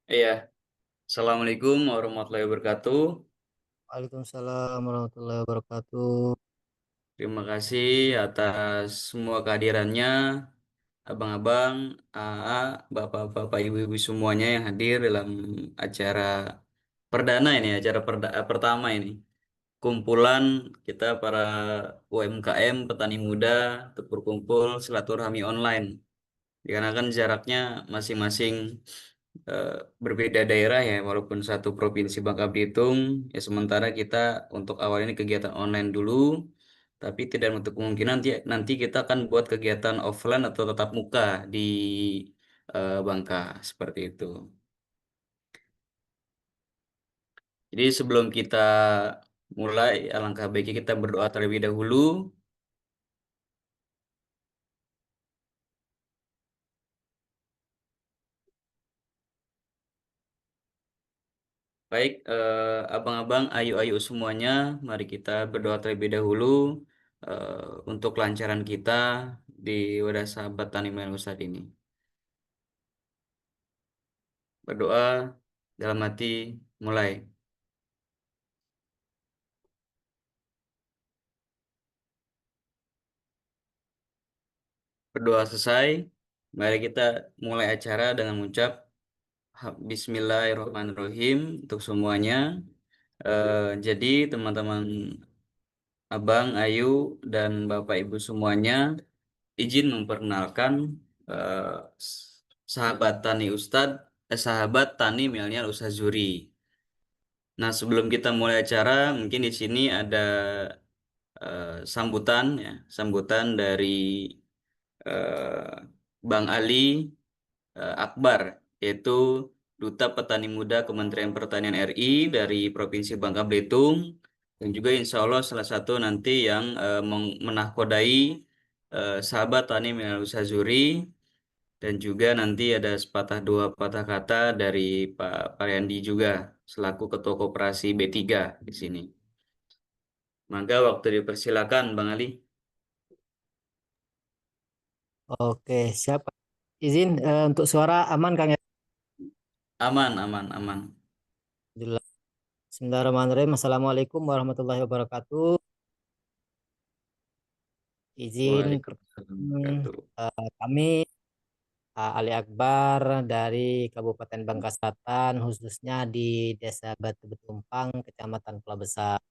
Iya, Assalamualaikum warahmatullahi wabarakatuh. Waalaikumsalam warahmatullahi wabarakatuh. Terima kasih atas semua kehadirannya, abang-abang, AA, bapak-bapak, ibu-ibu semuanya yang hadir dalam acara perdana ini, pertama ini. Kumpulan kita para UMKM, petani muda, untuk berkumpul silaturahmi online. Dikarenakan jaraknya masing-masing eh, berbeda daerah ya, walaupun satu provinsi Bangka Belitung, ya sementara kita untuk awal ini kegiatan online dulu, tapi tidak menutup kemungkinan nanti kita akan buat kegiatan offline atau tatap muka di Bangka, seperti itu. Jadi sebelum kita mulai, alangkah baiknya kita berdoa terlebih dahulu. Baik, abang-abang, ayu-ayu semuanya, mari kita berdoa terlebih dahulu untuk kelancaran kita di Wadah Sahabat Tani Melayu Ustadz ini. Berdoa dalam hati, mulai. Berdoa selesai, mari kita mulai acara dengan mengucap Bismillahirrahmanirrahim untuk semuanya. Jadi teman-teman Abang, Ayu, dan Bapak Ibu semuanya, izin memperkenalkan eh, sahabat Tani sahabat Tani Milenial Ustadz Zuri. Nah, sebelum kita mulai acara, mungkin di sini ada sambutan ya, sambutan dari eh, Bang Ali Akbar, yaitu Duta Petani Muda Kementerian Pertanian RI dari Provinsi Bangka Belitung, dan juga insya Allah salah satu nanti yang menahkodai sahabat Tani Minal Sazuri, dan juga nanti ada sepatah dua patah kata dari Pak Pariandi juga selaku Ketua Koperasi B3 di sini. Maka waktu dipersilakan Bang Ali. Oke, siap. Izin untuk suara aman Kang ya? Aman, aman, aman. Alhamdulillah. Bismillahirrahmanirrahim. Assalamualaikum warahmatullahi wabarakatuh. Izin Waalaikumsalam perkenalan, warahmatullahi kami Ali Akbar dari Kabupaten Bangka Selatan, khususnya di Desa Batu Betumpang, Kecamatan Pulau Besar.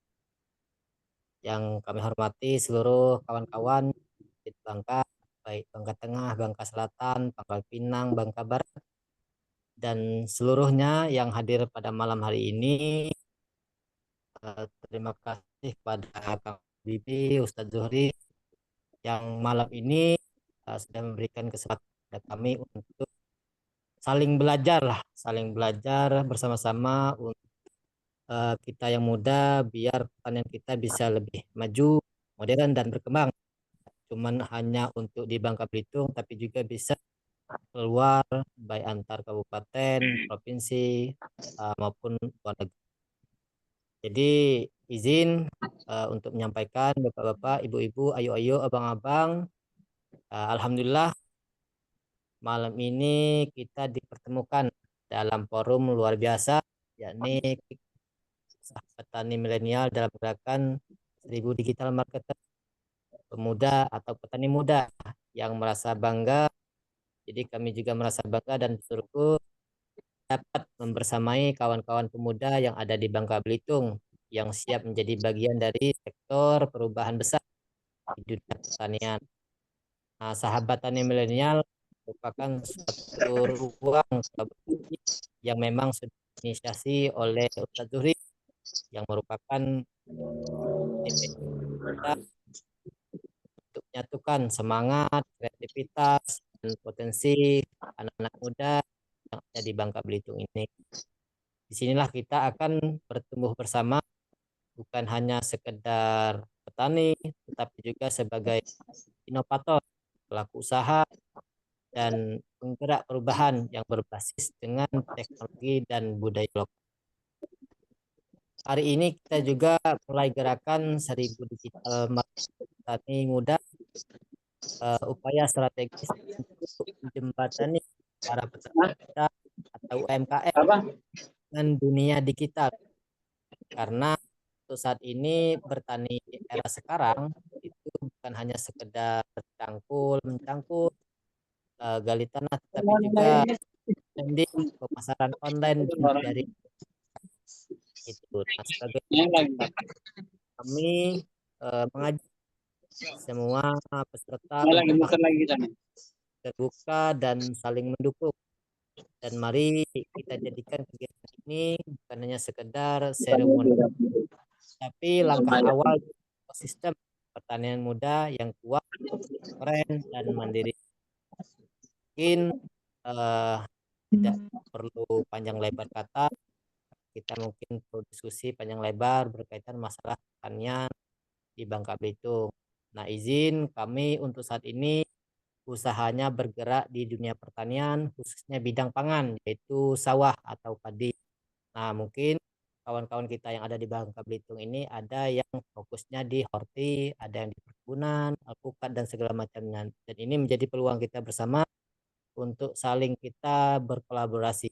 Yang kami hormati seluruh kawan-kawan di Bangka, baik Bangka Tengah, Bangka Selatan, Pangkal Pinang, Bangka Barat, dan seluruhnya yang hadir pada malam hari ini. Terima kasih kepada Kang Bibi, Ustadz Zuhri yang malam ini sudah memberikan kesempatan kepada kami untuk saling belajar lah, saling belajar bersama-sama untuk kita yang muda biar pertanian kita bisa lebih maju, modern dan berkembang. Cuman hanya untuk di Bangka Belitung, tapi juga bisa keluar baik antar kabupaten, provinsi maupun luar negeri. Jadi izin untuk menyampaikan Bapak-bapak, Ibu-ibu, ayo-ayo, abang-abang. Alhamdulillah malam ini kita dipertemukan dalam forum luar biasa, yakni Sahabat Tani Milenial dalam gerakan 1000 Digital Marketer Pemuda atau Petani Muda yang merasa bangga. Jadi kami juga merasa bangga dan bersyukur dapat membersamai kawan-kawan pemuda yang ada di Bangka Belitung yang siap menjadi bagian dari sektor perubahan besar di dunia pertanian. Nah, sahabat tani milenial merupakan suatu ruang kolaborasi yang memang sudah diinisiasi oleh Ustadz Zuhri yang merupakan DPI kita untuk menyatukan semangat, kreativitas, dan potensi anak-anak muda yang ada di Bangka Belitung ini. Disinilah kita akan bertumbuh bersama, bukan hanya sekedar petani, tetapi juga sebagai inovator, pelaku usaha, dan penggerak perubahan yang berbasis dengan teknologi dan budaya lokal. Hari ini kita juga mulai gerakan 1000 digital petani muda, upaya strategis untuk menjembatani para peternak kita atau UMKM dan dunia digital. Karena untuk saat ini bertani di era sekarang itu bukan hanya sekedar mencangkul, gali tanah, tapi juga branding, pemasaran online dari itu. Nah, sebagai kami mengajak semua peserta untuk terbuka dan saling mendukung. Dan mari kita jadikan kegiatan ini bukan hanya sekedar seremoni, tapi langkah awal ekosistem pertanian muda yang kuat, keren, dan mandiri. Mungkin eh, tidak perlu panjang lebar kata, kita mungkin perlu diskusi panjang lebar berkaitan masalah pertanian di Bangka Belitung. Nah, izin kami untuk saat ini usahanya bergerak di dunia pertanian, khususnya bidang pangan, yaitu sawah atau padi. Nah, mungkin kawan-kawan kita yang ada di Bangka Belitung ini ada yang fokusnya di horti, ada yang di perkebunan, alpukat, dan segala macamnya. Dan ini menjadi peluang kita bersama untuk saling kita berkolaborasi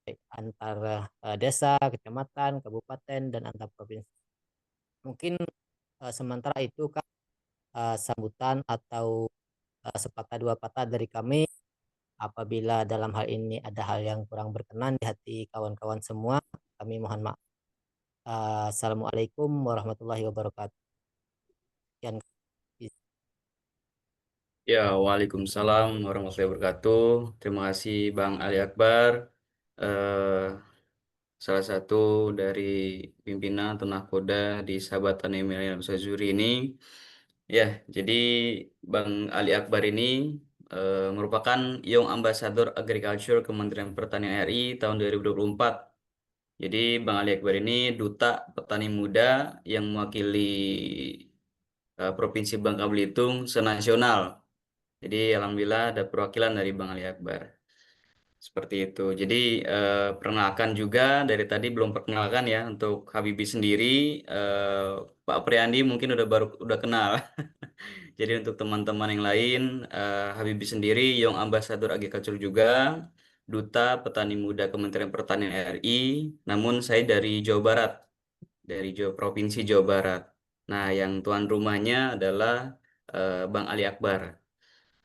baik antara desa, kecamatan, kabupaten, dan antar provinsi. Mungkin sementara itu Kak, sambutan atau sepatah dua patah dari kami. Apabila dalam hal ini ada hal yang kurang berkenan di hati kawan-kawan semua, kami mohon maaf. Assalamualaikum warahmatullahi wabarakatuh. Sekian. Ya, Waalaikumsalam warahmatullahi wabarakatuh. Terima kasih Bang Ali Akbar, eh, salah satu dari pimpinan atau nahkoda di Sahabat Tani Milenial Usazuri ini. Ya, jadi Bang Ali Akbar ini merupakan Young Ambassador Agriculture Kementerian Pertanian RI tahun 2024. Jadi Bang Ali Akbar ini duta petani muda yang mewakili Provinsi Bangka Belitung senasional. Jadi alhamdulillah ada perwakilan dari Bang Ali Akbar. Seperti itu. Jadi perkenalkan juga dari tadi belum perkenalkan ya untuk Habibie sendiri, Pak Priandi mungkin udah kenal. Jadi untuk teman-teman yang lain, Habibie sendiri Young Ambassador Agriculture juga, Duta Petani Muda Kementerian Pertanian RI. Namun saya dari Jawa Barat, dari Provinsi Jawa Barat. Nah, yang tuan rumahnya adalah Bang Ali Akbar.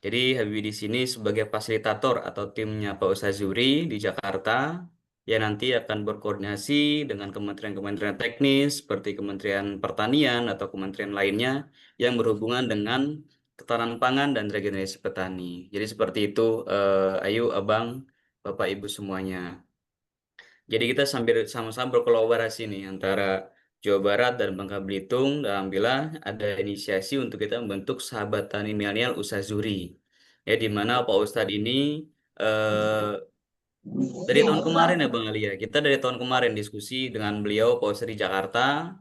Jadi Habibie di sini sebagai fasilitator atau timnya Pak Ustaz Zuri di Jakarta yang nanti akan berkoordinasi dengan kementerian-kementerian teknis seperti Kementerian Pertanian atau kementerian lainnya yang berhubungan dengan ketahanan pangan dan regenerasi petani. Jadi seperti itu, ayo Abang, Bapak Ibu semuanya. Jadi kita sambil sama-sama berkolaborasi nih antara Jawa Barat dan Bangka Belitung. Dan alhamdulillah ada inisiasi untuk kita membentuk Sahabat Tani Milenial Usaha Zuri. Ya, di mana Pak Ustadz ini eh, dari tahun kemarin ya Bang Ali ya. Kita dari tahun kemarin diskusi dengan beliau Pak Ustadz di Jakarta.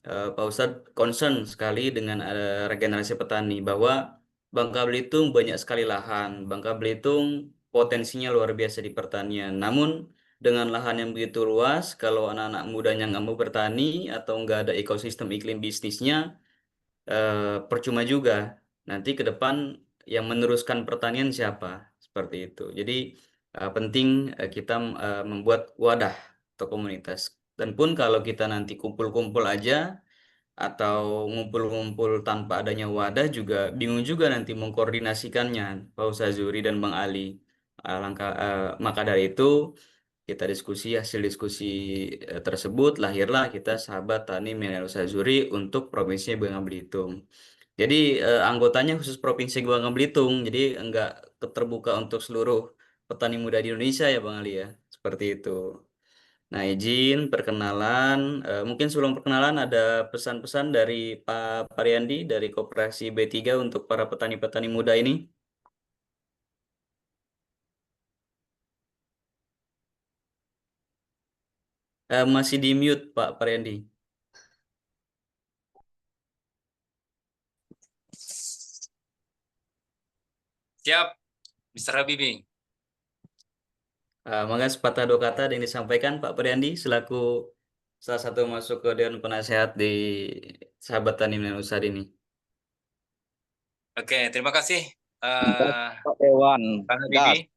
Pak Ustadz concern sekali dengan regenerasi petani bahwa Bangka Belitung banyak sekali lahan. Bangka Belitung potensinya luar biasa di pertanian. Namun dengan lahan yang begitu luas, kalau anak-anak mudanya nggak mau bertani atau nggak ada ekosistem iklim bisnisnya, percuma juga. Nanti ke depan yang meneruskan pertanian siapa? Seperti itu. Jadi penting kita membuat wadah atau komunitas. Dan pun kalau kita nanti kumpul-kumpul aja atau ngumpul-ngumpul tanpa adanya wadah juga bingung juga nanti mengkoordinasikannya, Pak Ustaz Zuri dan Bang Ali. Maka dari itu kita diskusi hasil diskusi tersebut lahirlah kita Sahabat Tani Milenial Usazuri untuk Provinsi Bangka Belitung. Jadi anggotanya khusus Provinsi Bangka Belitung, jadi enggak terbuka untuk seluruh petani muda di Indonesia ya Bang Ali ya. Seperti itu. Nah, izin perkenalan. Mungkin sebelum perkenalan ada pesan-pesan dari Pak Pariandi dari Koperasi B3 untuk para petani-petani muda ini. Masih di mute Pak Pariandi. Siap, Mr. Habibie. Maka sepatah dua kata ada yang disampaikan Pak Priandi selaku salah satu masuk ke Dewan Penasehat di Sahabat Tani dan Usaha ini. Oke, terima kasih Pak Dewan, Bang gas. Habibie.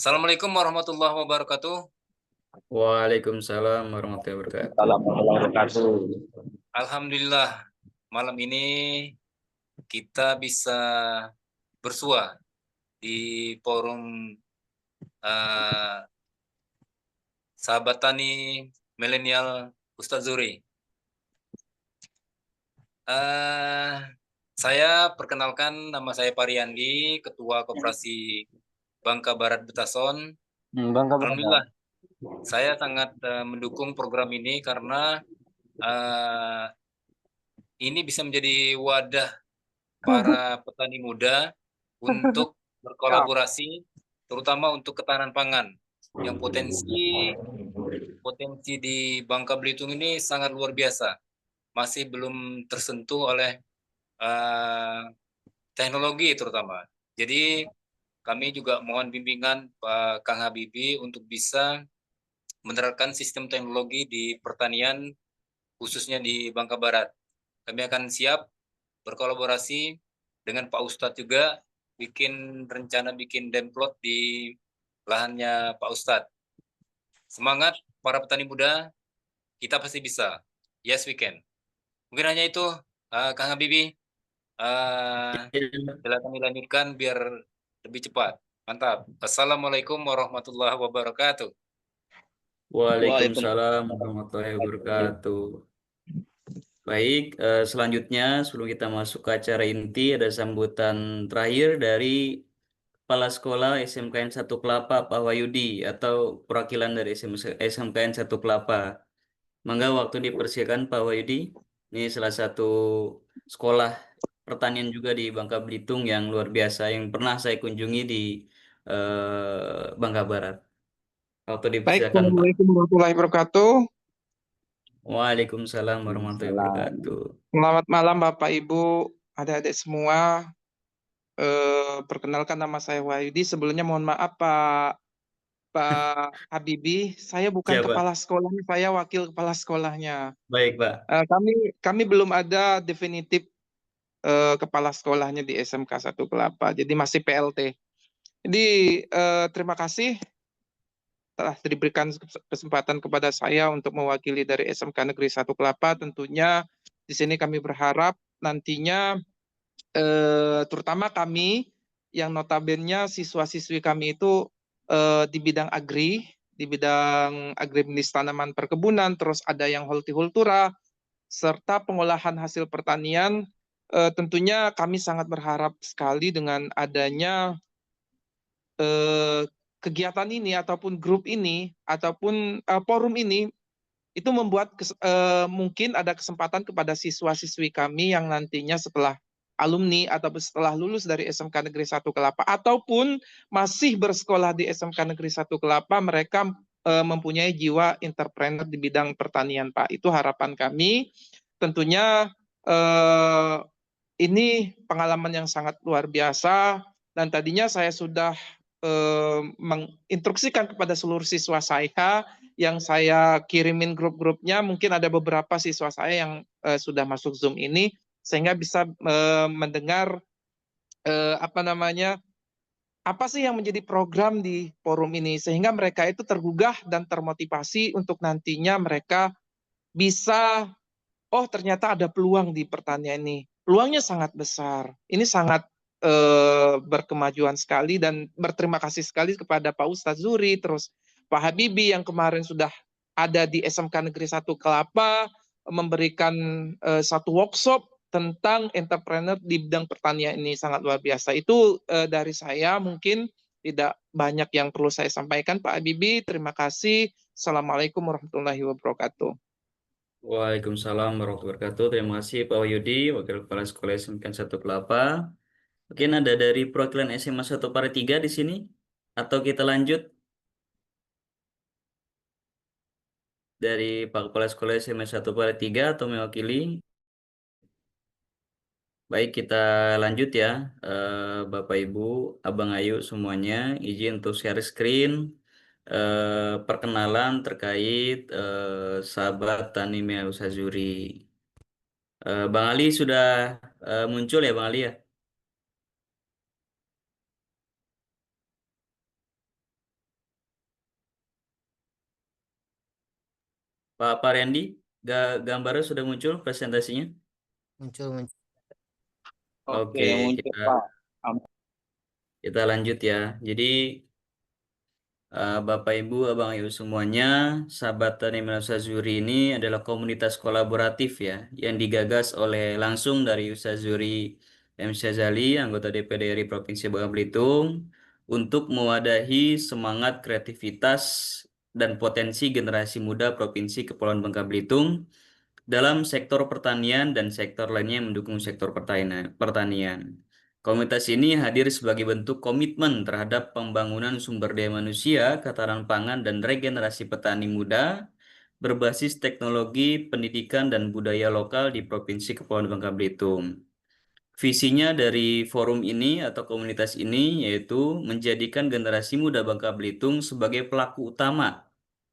Assalamualaikum warahmatullahi wabarakatuh. Waalaikumsalam warahmatullahi wabarakatuh. Warahmatullahi wabarakatuh. Alhamdulillah, malam ini kita bisa bersua di forum eh, Sahabat Tani Milenial Ustadz Zuri. Eh, saya perkenalkan, nama saya Pariandi, Ketua Koperasi Bangka Barat Betason. Bangka Barat. Alhamdulillah, saya sangat mendukung program ini karena eh, ini bisa menjadi wadah para petani muda untuk berkolaborasi, terutama untuk ketahanan pangan yang potensi di Bangka Belitung ini sangat luar biasa, masih belum tersentuh oleh teknologi terutama. Jadi kami juga mohon bimbingan Pak Kang Habibie untuk bisa menerapkan sistem teknologi di pertanian khususnya di Bangka Barat. Kami akan siap berkolaborasi dengan Pak Ustadz juga bikin rencana bikin demplot di lahannya Pak Ustadz. Semangat para petani muda, kita pasti bisa. Yes, we can. Mungkin hanya itu, Kang Habibie. Silakan dilanjutkan biar lebih cepat. Mantap. Assalamualaikum warahmatullahi wabarakatuh. Waalaikumsalam warahmatullahi wabarakatuh. Baik, selanjutnya sebelum kita masuk ke acara inti ada sambutan terakhir dari Kepala Sekolah SMKN 1 Kelapa Pak Wahyudi atau perwakilan dari SMKN 1 Kelapa. Mangga waktu dipersilakan Pak Wahyudi. Ini salah satu sekolah pertanian juga di Bangka Belitung yang luar biasa yang pernah saya kunjungi di Bangka Barat. Waktu Baik, dipersilakan Pak. Assalamualaikum warahmatullahi wabarakatuh. Waalaikumsalam warahmatullahi wabarakatuh. Selamat malam Bapak Ibu, adik-adik semua. Perkenalkan nama saya Wahyudi. Sebelumnya mohon maaf Pak Habibie, saya bukan Siapa? kepala sekolahnya, saya wakil kepala sekolahnya. Baik Pak. Kami belum ada definitif kepala sekolahnya di SMK 1 Kelapa, jadi masih PLT. Jadi terima kasih telah diberikan kesempatan kepada saya untuk mewakili dari SMK Negeri 1 Kelapa. Tentunya di sini kami berharap nantinya terutama kami yang notabene siswa-siswi kami itu di bidang di bidang agribisnis tanaman perkebunan, terus ada yang hortikultura, serta pengolahan hasil pertanian. Tentunya kami sangat berharap sekali dengan adanya kegiatan ini ataupun grup ini ataupun forum ini itu membuat mungkin ada kesempatan kepada siswa-siswi kami yang nantinya setelah alumni atau setelah lulus dari SMK Negeri 1 Kelapa ataupun masih bersekolah di SMK Negeri 1 Kelapa, mereka mempunyai jiwa entrepreneur di bidang pertanian, Pak. Itu harapan kami. Tentunya ini pengalaman yang sangat luar biasa dan tadinya saya sudah menginstruksikan kepada seluruh siswa saya yang saya kirimin grup-grupnya, mungkin ada beberapa siswa saya yang sudah masuk Zoom ini sehingga bisa mendengar apa sih yang menjadi program di forum ini, sehingga mereka itu tergugah dan termotivasi untuk nantinya mereka bisa, oh ternyata ada peluang di pertanian ini. Peluangnya sangat besar. Ini sangat berkemajuan sekali dan berterima kasih sekali kepada Pak Ustadz Zuri, terus Pak Habibie yang kemarin sudah ada di SMK Negeri 1 Kelapa memberikan satu workshop tentang entrepreneur di bidang pertanian. Ini sangat luar biasa. Itu dari saya, mungkin tidak banyak yang perlu saya sampaikan. Pak Habibie, terima kasih. Assalamualaikum warahmatullahi wabarakatuh. Waalaikumsalam warahmatullahi wabarakatuh. Terima kasih Pak Wahyudi, Wakil Kepala Sekolah SMK 1 Kelapa. Mungkin ada dari perwakilan SMA 1 Paritiga di sini? Atau kita lanjut dari Pak Kepala Sekolah SMA 1 Paritiga atau mewakili? Baik, kita lanjut ya. Bapak Ibu, Abang Ayu semuanya, izin untuk share screen. Perkenalan terkait sahabat Tani Mea Usazuri. Bang Ali sudah muncul ya Bang Ali ya? Pak Randy, gambarnya sudah muncul presentasinya? Muncul, muncul. Oke, Oke, muncul kita Pak. kita lanjut ya. Jadi Bapak Ibu, Abang Ibu semuanya, sahabat Tani Ustaz Zuri ini adalah komunitas kolaboratif ya, yang digagas oleh langsung dari Ustaz Zuri M. Syazali, anggota DPD RI Provinsi Bangka Belitung, untuk mewadahi semangat kreativitas dan potensi generasi muda Provinsi Kepulauan Bangka Belitung dalam sektor pertanian dan sektor lainnya yang mendukung sektor pertanian. Komunitas ini hadir sebagai bentuk komitmen terhadap pembangunan sumber daya manusia, ketahanan pangan, dan regenerasi petani muda berbasis teknologi, pendidikan, dan budaya lokal di Provinsi Kepulauan Bangka Belitung. Visinya dari forum ini atau komunitas ini yaitu menjadikan generasi muda Bangka Belitung sebagai pelaku utama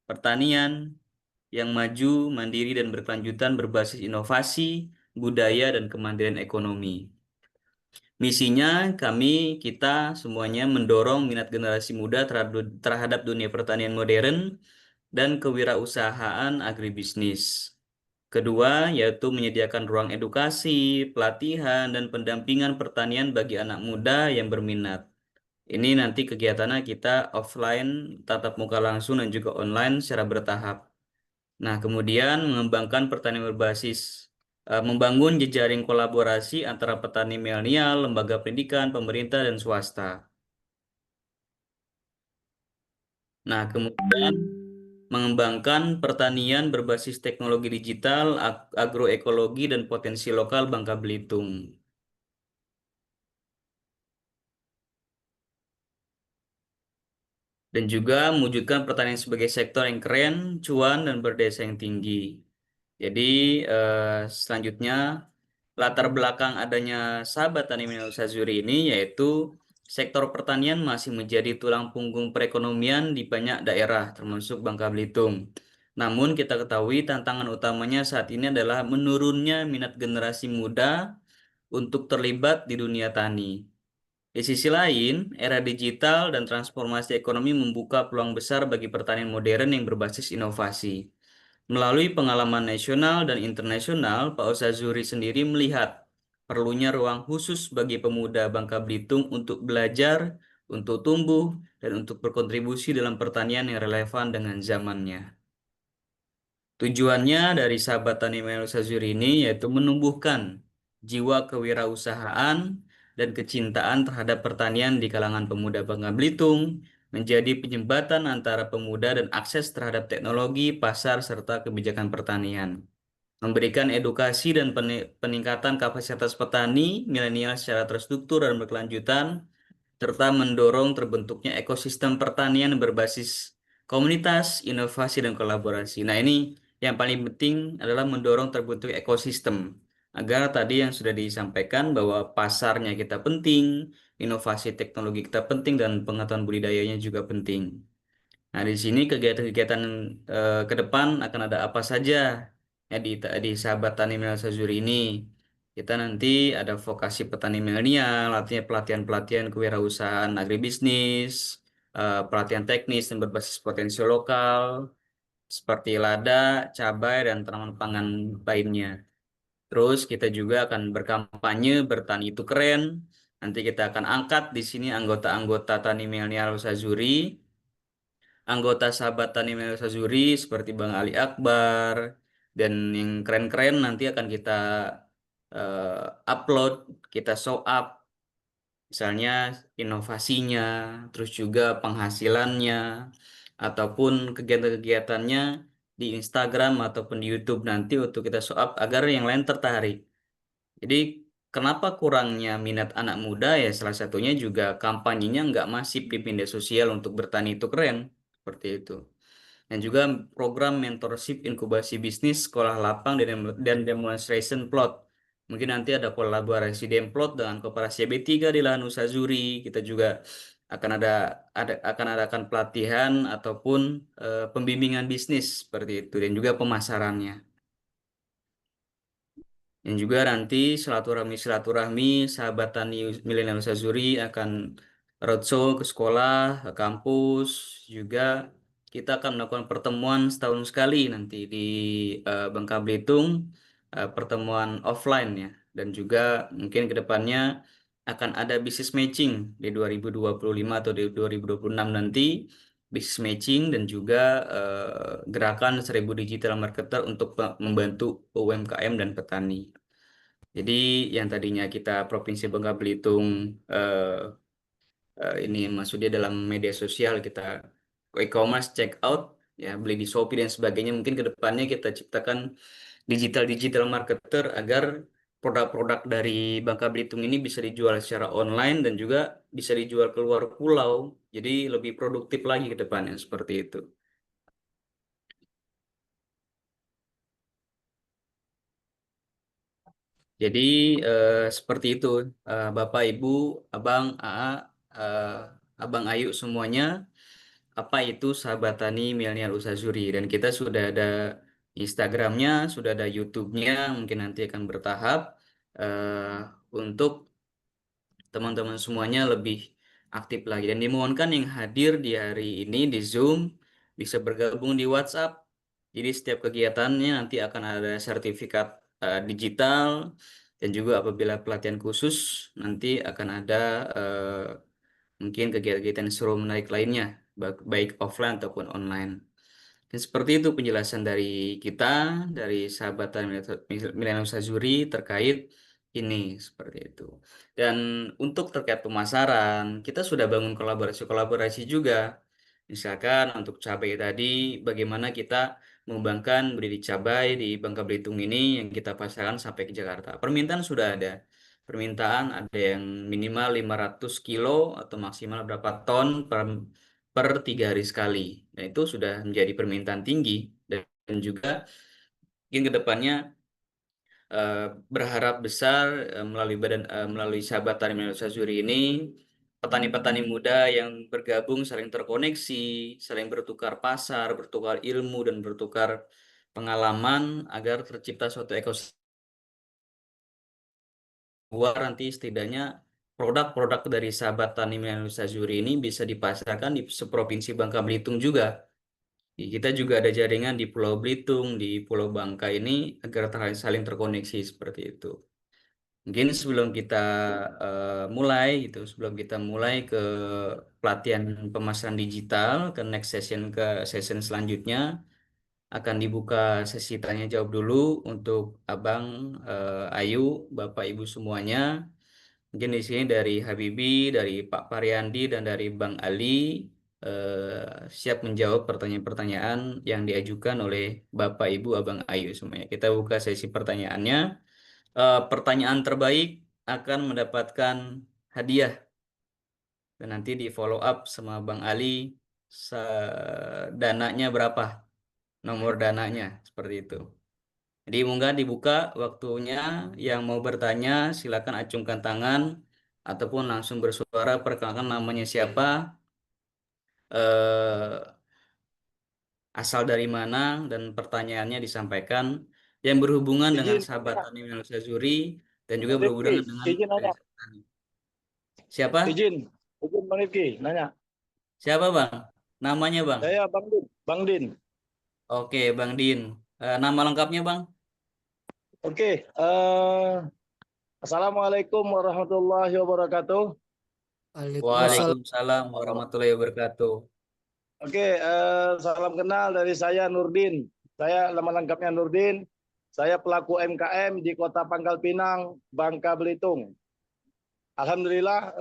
pertanian yang maju, mandiri, dan berkelanjutan berbasis inovasi, budaya, dan kemandirian ekonomi. Misinya kita semuanya mendorong minat generasi muda terhadap dunia pertanian modern dan kewirausahaan agribisnis. Kedua, yaitu menyediakan ruang edukasi, pelatihan, dan pendampingan pertanian bagi anak muda yang berminat. Ini nanti kegiatannya kita offline, tatap muka langsung, dan juga online secara bertahap. Nah, kemudian mengembangkan pertanian membangun jejaring kolaborasi antara petani milenial, lembaga pendidikan, pemerintah, dan swasta. Nah, kemudian mengembangkan pertanian berbasis teknologi digital, agroekologi, dan potensi lokal Bangka Belitung. Dan juga mewujudkan pertanian sebagai sektor yang keren, cuan, dan berdesa yang tinggi. Jadi selanjutnya latar belakang adanya Sahabat Tani Mineral Sazuri ini yaitu sektor pertanian masih menjadi tulang punggung perekonomian di banyak daerah termasuk Bangka Belitung. Namun kita ketahui tantangan utamanya saat ini adalah menurunnya minat generasi muda untuk terlibat di dunia tani. Di sisi lain, era digital dan transformasi ekonomi membuka peluang besar bagi pertanian modern yang berbasis inovasi. Melalui pengalaman nasional dan internasional, Pak Osazuri sendiri melihat perlunya ruang khusus bagi pemuda Bangka Belitung untuk belajar, untuk tumbuh, dan untuk berkontribusi dalam pertanian yang relevan dengan zamannya. Tujuannya dari Sahabat Tani Melo Sazuri ini yaitu menumbuhkan jiwa kewirausahaan dan kecintaan terhadap pertanian di kalangan pemuda Bangka Belitung, menjadi penyembatan antara pemuda dan akses terhadap teknologi, pasar, serta kebijakan pertanian. Memberikan edukasi dan peningkatan kapasitas petani milenial secara terstruktur dan berkelanjutan, serta mendorong terbentuknya ekosistem pertanian berbasis komunitas, inovasi, dan kolaborasi. Nah, ini yang paling penting adalah mendorong terbentuk ekosistem agar tadi yang sudah disampaikan bahwa pasarnya kita penting, inovasi teknologi kita penting, dan pengetahuan budidayanya juga penting. Nah, di sini kegiatan-kegiatan ke depan akan ada apa saja ya di Sahabat Tani Milenial Sazuri ini. Kita nanti ada vokasi petani milenial, artinya pelatihan-pelatihan kewirausahaan agribisnis, pelatihan teknis dan berbasis potensi lokal, seperti lada, cabai, dan tanaman pangan lainnya. Terus kita juga akan berkampanye bertani itu keren. Nanti kita akan angkat di sini anggota-anggota Tani Milenial Sazuri, anggota Sahabat Tani Milenial Sazuri seperti Bang Ali Akbar, dan yang keren-keren nanti akan kita upload, kita show up, misalnya inovasinya, terus juga penghasilannya, ataupun kegiatan-kegiatannya di Instagram ataupun di YouTube nanti untuk kita show up agar yang lain tertarik. Jadi kenapa kurangnya minat anak muda ya salah satunya juga kampanyenya nggak masif di media sosial untuk bertani itu keren, seperti itu. Dan juga program mentorship inkubasi bisnis sekolah lapang dan demonstration plot. Mungkin nanti ada kolaborasi Demplot dengan Koperasi B3 di lahan usaha Zuri. Kita juga akan akan adakan pelatihan ataupun pembimbingan bisnis seperti itu dan juga pemasarannya. Dan juga nanti silaturahmi Sahabat Tani Milenial Usaha Zuri akan roadshow ke sekolah, ke kampus, juga kita akan melakukan pertemuan setahun sekali nanti di Bangka Belitung, pertemuan offline ya, dan juga mungkin ke depannya akan ada business matching di 2025 atau di 2026 nanti, business matching dan juga gerakan 1000 digital marketer untuk membantu UMKM dan petani. Jadi yang tadinya kita Provinsi Bangka Belitung ini maksudnya dalam media sosial kita e-commerce check out ya, beli di Shopee dan sebagainya, mungkin ke depannya kita ciptakan digital marketer agar produk-produk dari Bangka Belitung ini bisa dijual secara online dan juga bisa dijual keluar pulau, jadi lebih produktif lagi ke depannya seperti itu. Jadi seperti itu, Bapak, Ibu, Abang, AA, eh, Abang Ayu semuanya, apa itu Sahabat Tani Milenial Usaha Zuri. Dan kita sudah ada Instagramnya, sudah ada YouTube-nya, mungkin nanti akan bertahap untuk teman-teman semuanya lebih aktif lagi. Dan dimohonkan yang hadir di hari ini di Zoom bisa bergabung di WhatsApp. Jadi setiap kegiatannya nanti akan ada sertifikat digital, dan juga apabila pelatihan khusus nanti akan ada mungkin kegiatan-kegiatan seru menarik lainnya, baik offline ataupun online. Dan seperti itu penjelasan dari kita, dari sahabatan Milenial Sazuri terkait ini, seperti itu. Dan untuk terkait pemasaran, kita sudah bangun kolaborasi-kolaborasi juga. Misalkan untuk cabai tadi, bagaimana kita mengembangkan budidaya cabai di Bangka Belitung ini yang kita pasarkan sampai ke Jakarta. Permintaan sudah ada. Permintaan ada yang minimal 500 kilo atau maksimal berapa ton per 3 hari sekali. Dan itu sudah menjadi permintaan tinggi, dan juga mungkin ke depannya eh, berharap besar melalui Sahabat Tani Indonesia Zuri ini, petani-petani muda yang bergabung saling terkoneksi, saling bertukar pasar, bertukar ilmu dan bertukar pengalaman agar tercipta suatu ekosistem luar, nanti setidaknya produk-produk dari Sahabat Tani Indonesia Zuri ini bisa dipasarkan di seprovinsi Bangka Belitung juga. Kita juga ada jaringan di Pulau Belitung, di Pulau Bangka ini agar saling terkoneksi seperti itu. Mungkin sebelum kita mulai gitu, sebelum kita mulai ke pelatihan pemasaran digital, ke next session, ke session selanjutnya akan dibuka sesi tanya jawab dulu untuk Abang Ayu, Bapak Ibu semuanya. Mungkin di sini dari Habibi, dari Pak Pariandi, dan dari Bang Ali siap menjawab pertanyaan-pertanyaan yang diajukan oleh Bapak Ibu Abang Ayu semuanya. Kita buka sesi pertanyaannya. Pertanyaan terbaik akan mendapatkan hadiah, dan nanti di follow up sama Bang Ali dananya berapa, nomor dananya seperti itu. Jadi moga dibuka waktunya, yang mau bertanya silakan acungkan tangan ataupun langsung bersuara, perkenalkan namanya siapa, eh, asal dari mana, dan pertanyaannya disampaikan yang berhubungan dengan Izin, Sahabat Tani Indonesia Zuri dan juga Bang Rifki, berhubungan dengan izin nanya, Yayasan Tani. Siapa? izin Bang Rifki, nanya. Siapa Bang? Namanya Bang? Saya Bang Din, Bang Din. Oke Bang Din. Nama lengkapnya Bang? Oke, Assalamualaikum warahmatullahi wabarakatuh. Waalaikumsalam. Waalaikumsalam warahmatullahi wabarakatuh. Oke, salam kenal dari saya Nurdin. Saya nama lengkapnya Nurdin. Saya pelaku MKM di Kota Pangkal Pinang, Bangka Belitung. Alhamdulillah,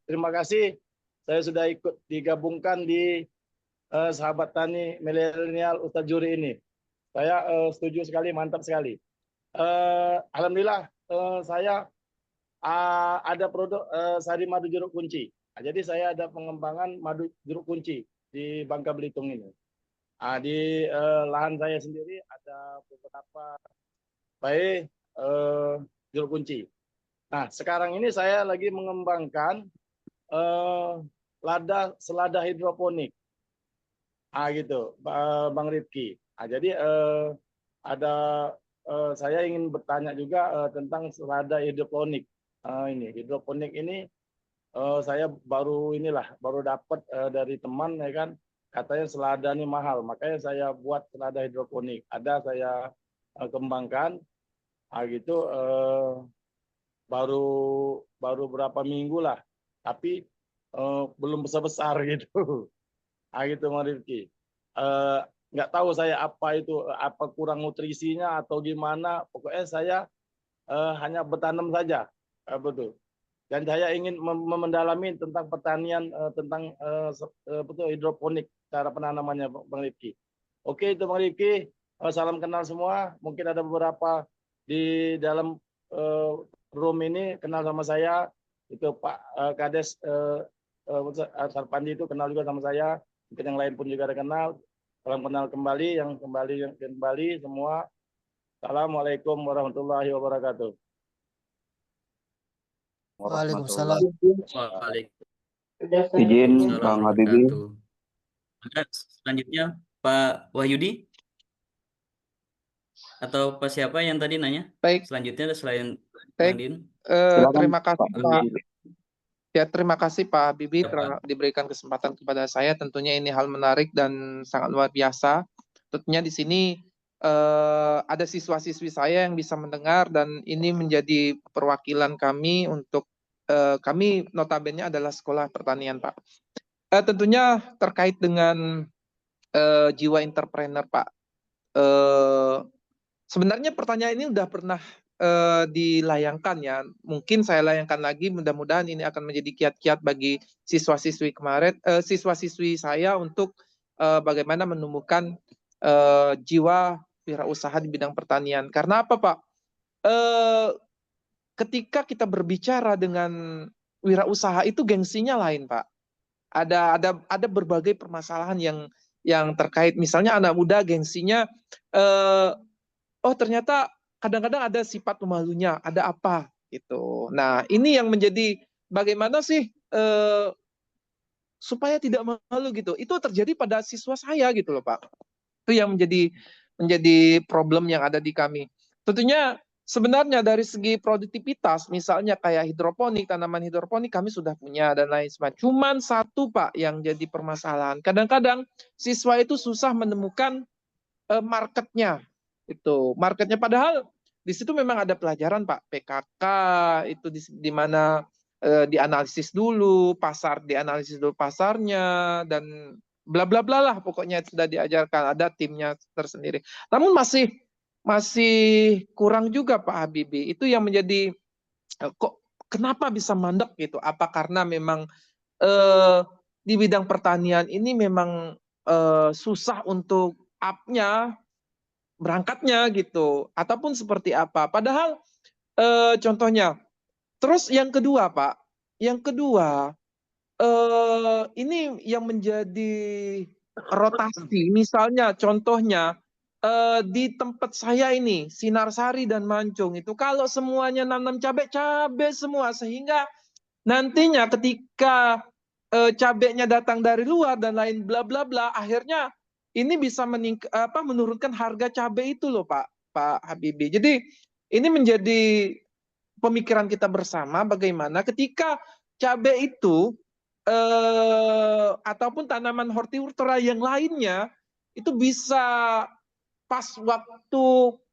terima kasih. Saya sudah ikut digabungkan di Sahabat Tani Milenial Usaha Zuri ini. Saya setuju sekali, mantap sekali. Alhamdulillah, saya ada produk sari madu jeruk kunci. Nah, jadi saya ada pengembangan madu jeruk kunci di Bangka Belitung ini. Di lahan saya sendiri ada beberapa baik jeruk kunci. Nah, sekarang ini saya lagi mengembangkan selada hidroponik. Gitu, Bang Rifki. Jadi ada saya ingin bertanya juga tentang selada hidroponik. Hidroponik ini saya baru dapat dari teman ya kan. katanya selada ini mahal, makanya saya buat selada hidroponik. Ada saya kembangkan, gitu baru berapa minggu lah, tapi belum besar-besar gitu. Gitu Bang Rifki. Nggak tahu saya apa itu, apa kurang nutrisinya atau gimana. Pokoknya saya hanya bertanam saja, betul. Dan saya ingin mendalami tentang pertanian, tentang betul hidroponik, cara penanamannya Bang Rifki. Oke itu Bang Rifki. Salam kenal semua. Mungkin ada beberapa di dalam room ini kenal sama saya. Itu Pak Kades Sarpandi itu kenal juga sama saya. Mungkin yang lain pun juga ada kenal. Salam kenal kembali, yang kembali semua. Assalamualaikum warahmatullahi wabarakatuh. Waalaikumsalam. Waalaikumsalam Izin Kang Habibie. warahmatullahi wabarakatuh. Selanjutnya Pak Wahyudi atau Pak siapa yang tadi nanya? Baik, Selanjutnya selain baik. Bang Din. Silakan, Terima kasih Pak Pak. Habibie. Ya, terima kasih Pak Habibie Ya, telah Pak. diberikan kesempatan kepada saya. Tentunya ini hal menarik dan sangat luar biasa. Tentunya di sini ada siswa-siswi saya yang bisa mendengar dan ini menjadi perwakilan kami untuk kami notabene adalah sekolah pertanian, Pak. Tentunya terkait dengan jiwa entrepreneur, Pak. Sebenarnya pertanyaan ini sudah pernah dilayangkan ya. Mungkin saya layangkan lagi, mudah-mudahan ini akan menjadi kiat-kiat bagi siswa-siswi kemarin, siswa-siswi saya untuk bagaimana menumbuhkan jiwa wirausaha di bidang pertanian. Karena apa, Pak? Ketika kita berbicara dengan wirausaha itu gengsinya lain, Pak. Ada berbagai permasalahan yang terkait, misalnya anak muda gengsinya, oh ternyata kadang-kadang ada sifat pemalunya, ada apa gitu. Nah ini yang menjadi bagaimana sih supaya tidak malu gitu. Itu terjadi pada siswa saya gitu loh Pak. Itu yang menjadi problem yang ada di kami. Tentunya sebenarnya dari segi produktivitas, misalnya kayak hidroponik, tanaman hidroponik kami sudah punya dan lain sebagainya. Cuman satu Pak yang jadi permasalahan. Kadang-kadang siswa itu susah menemukan marketnya. Itu marketnya, padahal di situ memang ada pelajaran Pak, PKK itu di mana dianalisis dulu pasar, dianalisis dulu pasarnya dan bla bla bla lah, pokoknya sudah diajarkan, ada timnya tersendiri. Namun masih kurang juga Pak Habibie. Itu yang menjadi kok kenapa bisa mandek gitu? Apa karena memang di bidang pertanian ini memang susah untuk up-nya, berangkatnya gitu, ataupun seperti apa. Padahal contohnya. Terus yang kedua Pak, yang kedua ini yang menjadi rotasi. Misalnya contohnya di tempat saya ini Sinarsari dan Mancung itu kalau semuanya nanam cabai semua, sehingga nantinya ketika cabenya datang dari luar dan lain bla bla bla, akhirnya ini bisa menurunkan harga cabai itu loh Pak Habibie. Jadi ini menjadi pemikiran kita bersama bagaimana ketika cabai itu ataupun tanaman hortikultura yang lainnya itu bisa pas waktu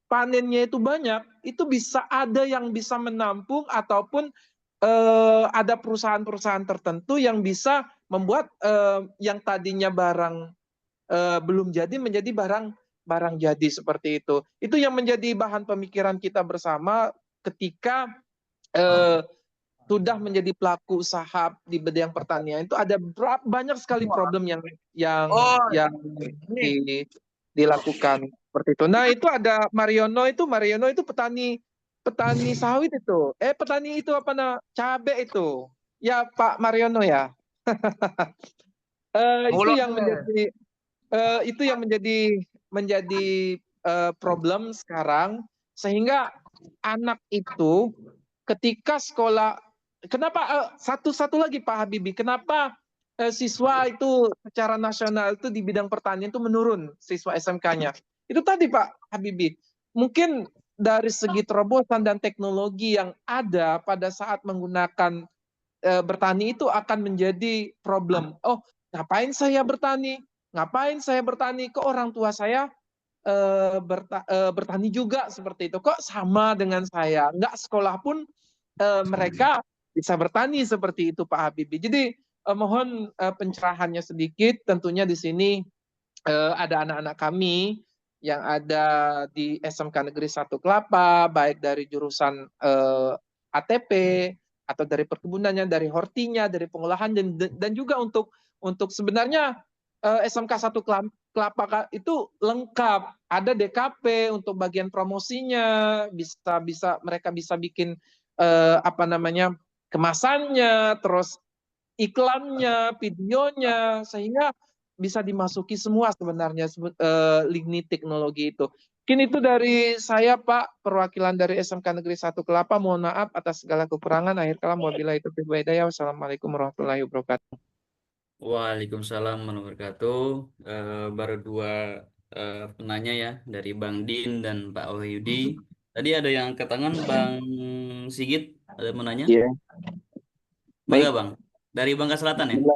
panennya itu banyak, itu bisa ada yang bisa menampung ataupun ada perusahaan-perusahaan tertentu yang bisa membuat yang tadinya barang belum jadi menjadi barang jadi, seperti itu. Itu yang menjadi bahan pemikiran kita bersama ketika sudah menjadi pelaku usaha di bidang pertanian. Itu ada banyak sekali problem yang dilakukan seperti itu. Nah itu ada Mariono itu petani sawit itu. Petani itu cabai itu. Ya Pak Mariono ya. Itu yang menjadi problem sekarang, sehingga anak itu ketika sekolah, kenapa satu lagi Pak Habibie, kenapa siswa itu secara nasional itu di bidang pertanian itu menurun siswa SMK-nya? Itu tadi Pak Habibie, mungkin dari segi terobosan dan teknologi yang ada pada saat menggunakan bertani itu akan menjadi problem. Oh, ngapain saya bertani? ngapain saya bertani? Kok orang tua saya bertani juga seperti itu. Kok sama dengan saya? Enggak sekolah pun mereka bisa bertani seperti itu, Pak Habibie. Jadi mohon pencerahannya sedikit. Tentunya di sini ada anak-anak kami yang ada di SMK Negeri 1 Kelapa, baik dari jurusan ATP atau dari perkebunannya, dari hortinya, dari pengolahan, dan juga untuk sebenarnya SMK 1 Kelapa itu lengkap. Ada DKP untuk bagian promosinya, mereka bisa bikin kemasannya, terus iklannya, videonya, sehingga bisa dimasuki semua sebenarnya lini teknologi itu. Mungkin itu dari saya, Pak, perwakilan dari SMK Negeri 1 Kelapa. Mohon maaf atas segala kekurangan. Akhir kalam, wabillahi taufiq wal hidayah. Wassalamualaikum warahmatullahi wabarakatuh. Waalaikumsalam warahmatullahi wabarakatuh. Baru dua penanya ya, dari Bang Din dan Pak Wahyudi. Tadi ada yang angkat tangan, Bang Sigit, ada mau nanya? Iya, Bangga baik. Bang. Dari Bangka Selatan ya? Iya. Bangga Bang,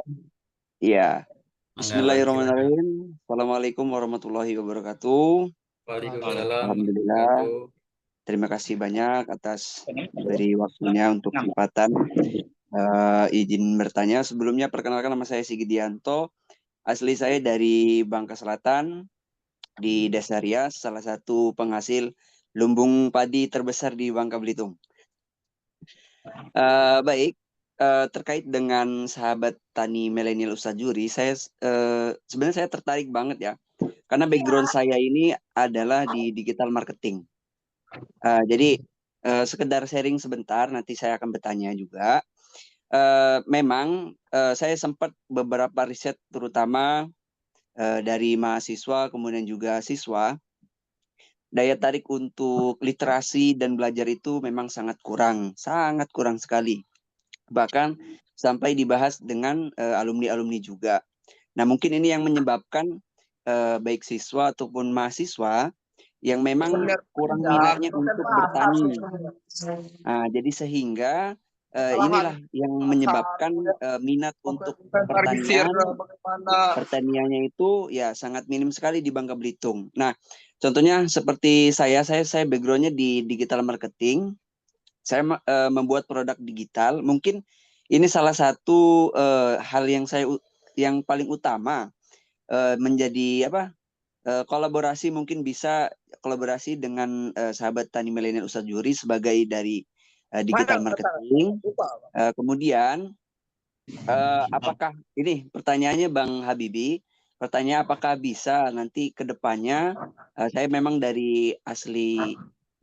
silakan. Bismillahirrahmanirrahim. Assalamualaikum warahmatullahi wabarakatuh. Waalaikumsalam Alhamdulillah. warahmatullahi wabarakatuh. Terima kasih banyak atas beri waktunya untuk kesempatan. Izin bertanya. Sebelumnya perkenalkan, nama saya Sigidianto. Asli saya dari Bangka Selatan, di Desa Rias, salah satu penghasil lumbung padi terbesar di Bangka Belitung. Baik, terkait dengan sahabat tani milenial Ustadz Juri, sebenarnya saya tertarik banget ya, karena background saya ini adalah di digital marketing. Jadi sekedar sharing sebentar, nanti saya akan bertanya juga. Memang saya sempat beberapa riset, terutama dari mahasiswa kemudian juga siswa, daya tarik untuk literasi dan belajar itu memang sangat kurang sekali. Bahkan sampai dibahas dengan alumni-alumni juga. Nah, mungkin ini yang menyebabkan baik siswa ataupun mahasiswa yang memang kurang minatnya untuk bertani. Nah, jadi sehingga inilah yang menyebabkan minat untuk pertaniannya itu ya sangat minim sekali di Bangka Belitung. Nah, contohnya seperti saya backgroundnya di digital marketing. Saya membuat produk digital. Mungkin ini salah satu hal yang paling utama menjadi kolaborasi, mungkin bisa kolaborasi dengan sahabat tani milenial Ustadz Juri sebagai dari digital marketing. Kemudian apakah ini pertanyaannya Bang Habibie? Pertanyaan, apakah bisa nanti ke depannya, saya memang dari asli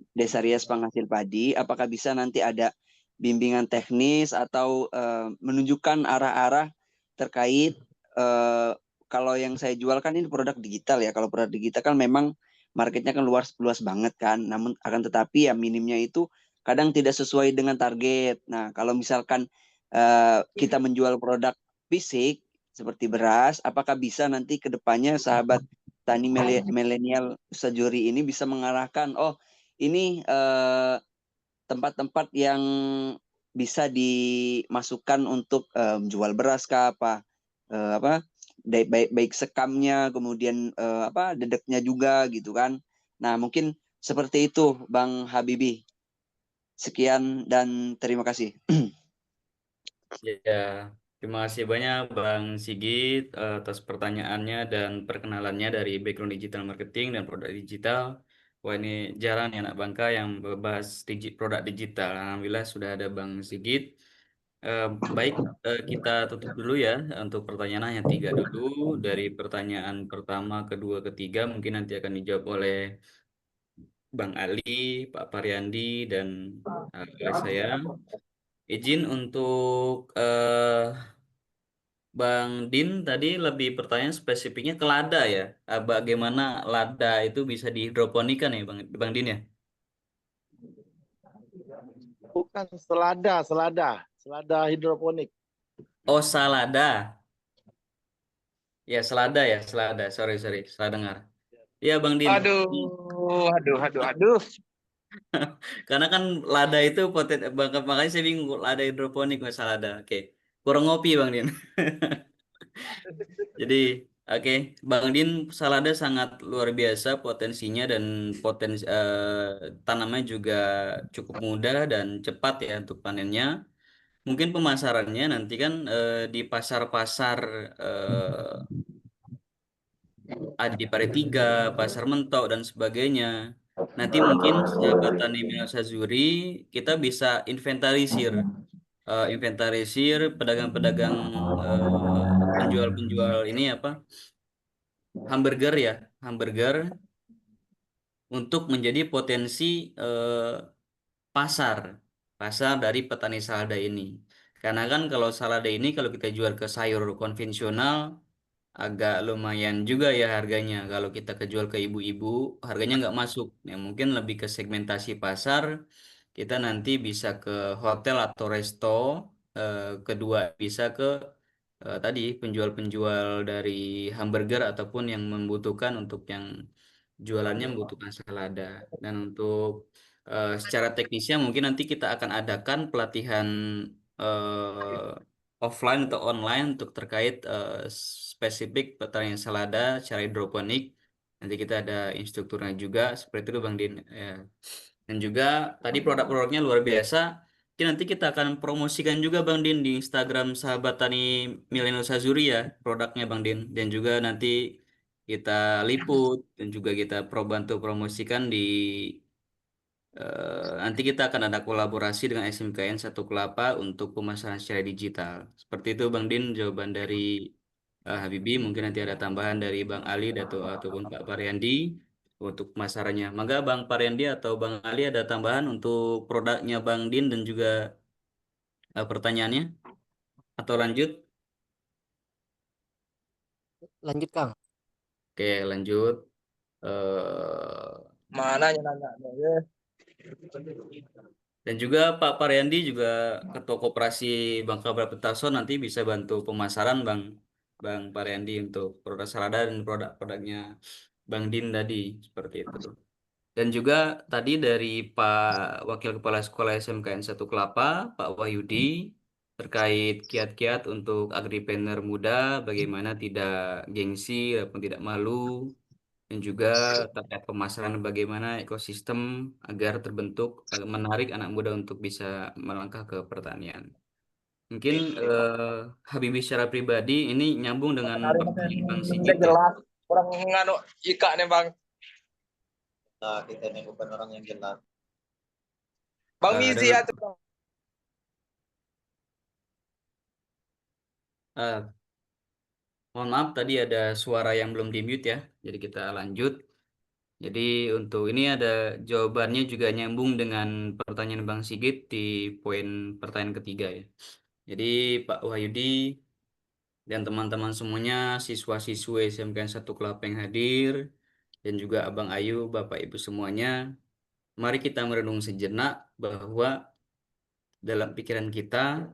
Desa Rias penghasil padi, apakah bisa nanti ada bimbingan teknis atau menunjukkan arah-arah terkait kalau yang saya jual kan ini produk digital ya. Kalau produk digital kan memang marketnya kan luas banget kan. Namun akan tetapi ya minimnya itu kadang tidak sesuai dengan target. Nah, kalau misalkan kita menjual produk fisik seperti beras, apakah bisa nanti ke depannya sahabat tani milenial Ustadz Juri ini bisa mengarahkan, oh ini tempat-tempat yang bisa dimasukkan untuk jual beras kah, baik sekamnya, kemudian dedeknya juga gitu kan. Nah, mungkin seperti itu Bang Habibie. Sekian dan terima kasih. Ya, terima kasih banyak Bang Sigit atas pertanyaannya dan perkenalannya dari background digital marketing dan produk digital. Wah, ini jarang ya anak Bangka yang membahas produk digital. Alhamdulillah sudah ada Bang Sigit. Baik, kita tutup dulu ya untuk pertanyaan hanya 3 dulu. Dari pertanyaan pertama, kedua, ketiga mungkin nanti akan dijawab oleh Bang Ali, Pak Pariandi, dan saya. Izin untuk Bang Din tadi lebih pertanyaan spesifiknya ke lada ya. Bagaimana lada itu bisa dihidroponikan ya Bang Din ya? Bukan selada hidroponik. Oh, salada. Ya, selada ya, selada. Sorry, salah dengar. Ya, Bang Din. Aduh. Karena kan lada itu makanya saya bingung lada hidroponik nggak salada. Oke. Kurang ngopi Bang Din. Jadi Oke, Bang Din, salada sangat luar biasa potensinya dan tanamnya juga cukup mudah dan cepat ya untuk panennya. Mungkin pemasarannya nanti kan di pasar-pasar ada di Paretiga, Pasar Mentok dan sebagainya. Nanti mungkin sahabat Tani Minas Sazuri kita bisa inventarisir pedagang-pedagang penjual-penjual ini apa hamburger ya, hamburger untuk menjadi potensi eh, pasar pasar dari petani salada ini. Karena kan kalau salada ini kalau kita jual ke sayur konvensional agak lumayan juga ya harganya. Kalau kita kejual ke ibu-ibu, harganya nggak masuk. Ya, mungkin lebih ke segmentasi pasar. Kita nanti bisa ke hotel atau resto. Kedua bisa ke tadi penjual-penjual dari hamburger ataupun yang membutuhkan untuk yang jualannya membutuhkan selada. Dan untuk secara teknisnya mungkin nanti kita akan adakan pelatihan offline atau online untuk terkait spesifik pertanian selada secara hidroponik. Nanti kita ada instrukturnya juga seperti itu Bang Din. Ya. Dan juga tadi produk-produknya luar biasa. Mungkin nanti kita akan promosikan juga Bang Din di Instagram Sahabat Tani Milenial Sazuri ya produknya Bang Din. Dan juga nanti kita liput dan juga kita bantu promosikan di nanti kita akan ada kolaborasi dengan SMKN Satu Kelapa untuk pemasaran secara digital. Seperti itu Bang Din jawaban dari Habibie. Mungkin nanti ada tambahan dari Bang Ali ataupun Pak Pariandi untuk pemasarannya. Maka Bang Pariandi atau Bang Ali ada tambahan untuk produknya Bang Din dan juga pertanyaannya atau lanjut? Lanjut Kang. Oke, lanjut. Eh, Mana yang nanya? Ya. Dan juga Pak Pariandi juga Ketua Koperasi Bangka Belitung nanti bisa bantu pemasaran Bang Pariandi untuk produk salada dan produk-produknya Bang Din tadi seperti itu. Dan juga tadi dari Pak Wakil Kepala Sekolah SMKN Satu Kelapa, Pak Wahyudi terkait kiat-kiat untuk agripreneur muda, bagaimana tidak gengsi ataupun tidak malu dan juga terkait pemasaran bagaimana ekosistem agar terbentuk menarik anak muda untuk bisa melangkah ke pertanian. Mungkin Habibie secara pribadi ini nyambung dengan Hari pertanyaan Bang udah Sigit ya. jelas. Orang nganu Ika nih Bang. Nah, kita ini bukan orang yang jelas. Bang Mizi Dengan ya tuh. Bang. mohon maaf tadi ada suara yang belum di mute ya. Jadi kita lanjut. Jadi untuk ini ada jawabannya juga nyambung dengan pertanyaan Bang Sigit di poin pertanyaan ketiga ya. Jadi Pak Wahyudi dan teman-teman semuanya, siswa-siswi SMKN Satu Kelapa yang hadir, dan juga Abang Ayu, Bapak Ibu semuanya, mari kita merenung sejenak bahwa dalam pikiran kita,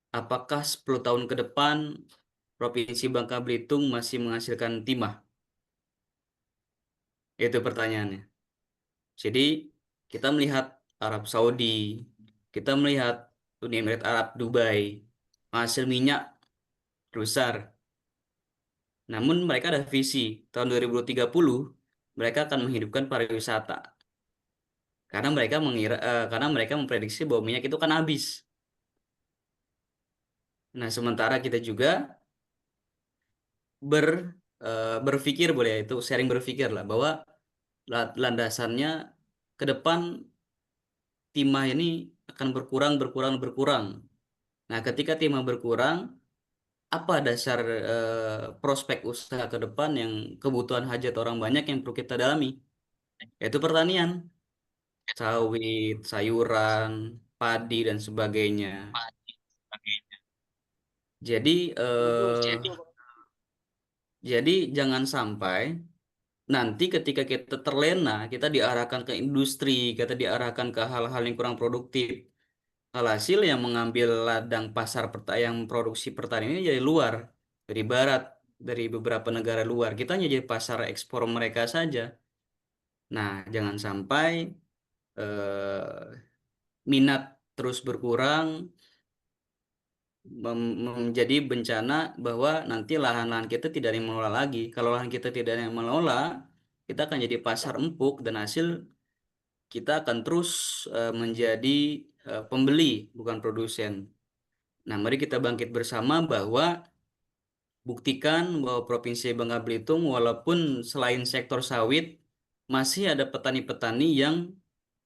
apakah 10 tahun ke depan Provinsi Bangka Belitung masih menghasilkan timah? Itu pertanyaannya. Jadi kita melihat Arab Saudi, kita melihat Uni Emirat Arab Dubai, hasil minyak besar. Namun mereka ada visi tahun 2030 mereka akan menghidupkan pariwisata karena mereka memprediksi bahwa minyak itu kan habis. Nah, sementara kita juga ber berpikir boleh itu sharing berpikir lah bahwa landasannya ke depan timah ini akan berkurang berkurang berkurang. Nah, ketika timah berkurang, apa dasar prospek usaha ke depan yang kebutuhan hajat orang banyak yang perlu kita dalami? Yaitu pertanian, sawit, sayuran, padi dan sebagainya. Jadi jadi jangan sampai nanti ketika kita terlena, kita diarahkan ke industri, kita diarahkan ke hal-hal yang kurang produktif. Alhasil yang mengambil ladang pasar yang produksi pertanian ini dari luar, dari barat, dari beberapa negara luar. Kita hanya jadi pasar ekspor mereka saja. Nah, jangan sampai minat terus berkurang, menjadi bencana bahwa nanti lahan-lahan kita tidak ada yang mengelola lagi. Kalau lahan kita tidak ada yang mengelola, kita akan jadi pasar empuk dan hasil kita akan terus menjadi pembeli bukan produsen. Nah, mari kita bangkit bersama bahwa buktikan bahwa Provinsi Bangka Belitung walaupun selain sektor sawit masih ada petani-petani yang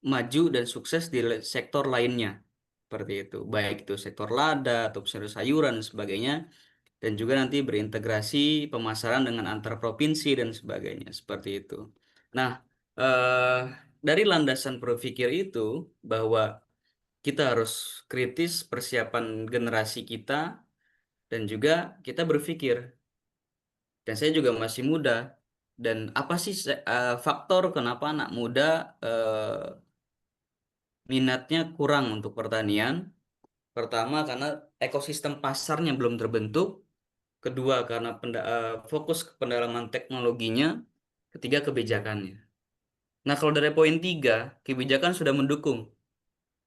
maju dan sukses di sektor lainnya. Seperti itu. Baik itu sektor lada atau sayur-sayuran dan sebagainya, dan juga nanti berintegrasi pemasaran dengan antar provinsi dan sebagainya. Seperti itu. Nah, dari landasan berpikir itu bahwa kita harus kritis persiapan generasi kita dan juga kita berpikir, dan saya juga masih muda, dan apa sih faktor kenapa anak muda minatnya kurang untuk pertanian? Pertama, karena ekosistem pasarnya belum terbentuk. Kedua, karena fokus ke pendalaman teknologinya. Ketiga, kebijakannya. Nah, kalau dari poin 3, kebijakan sudah mendukung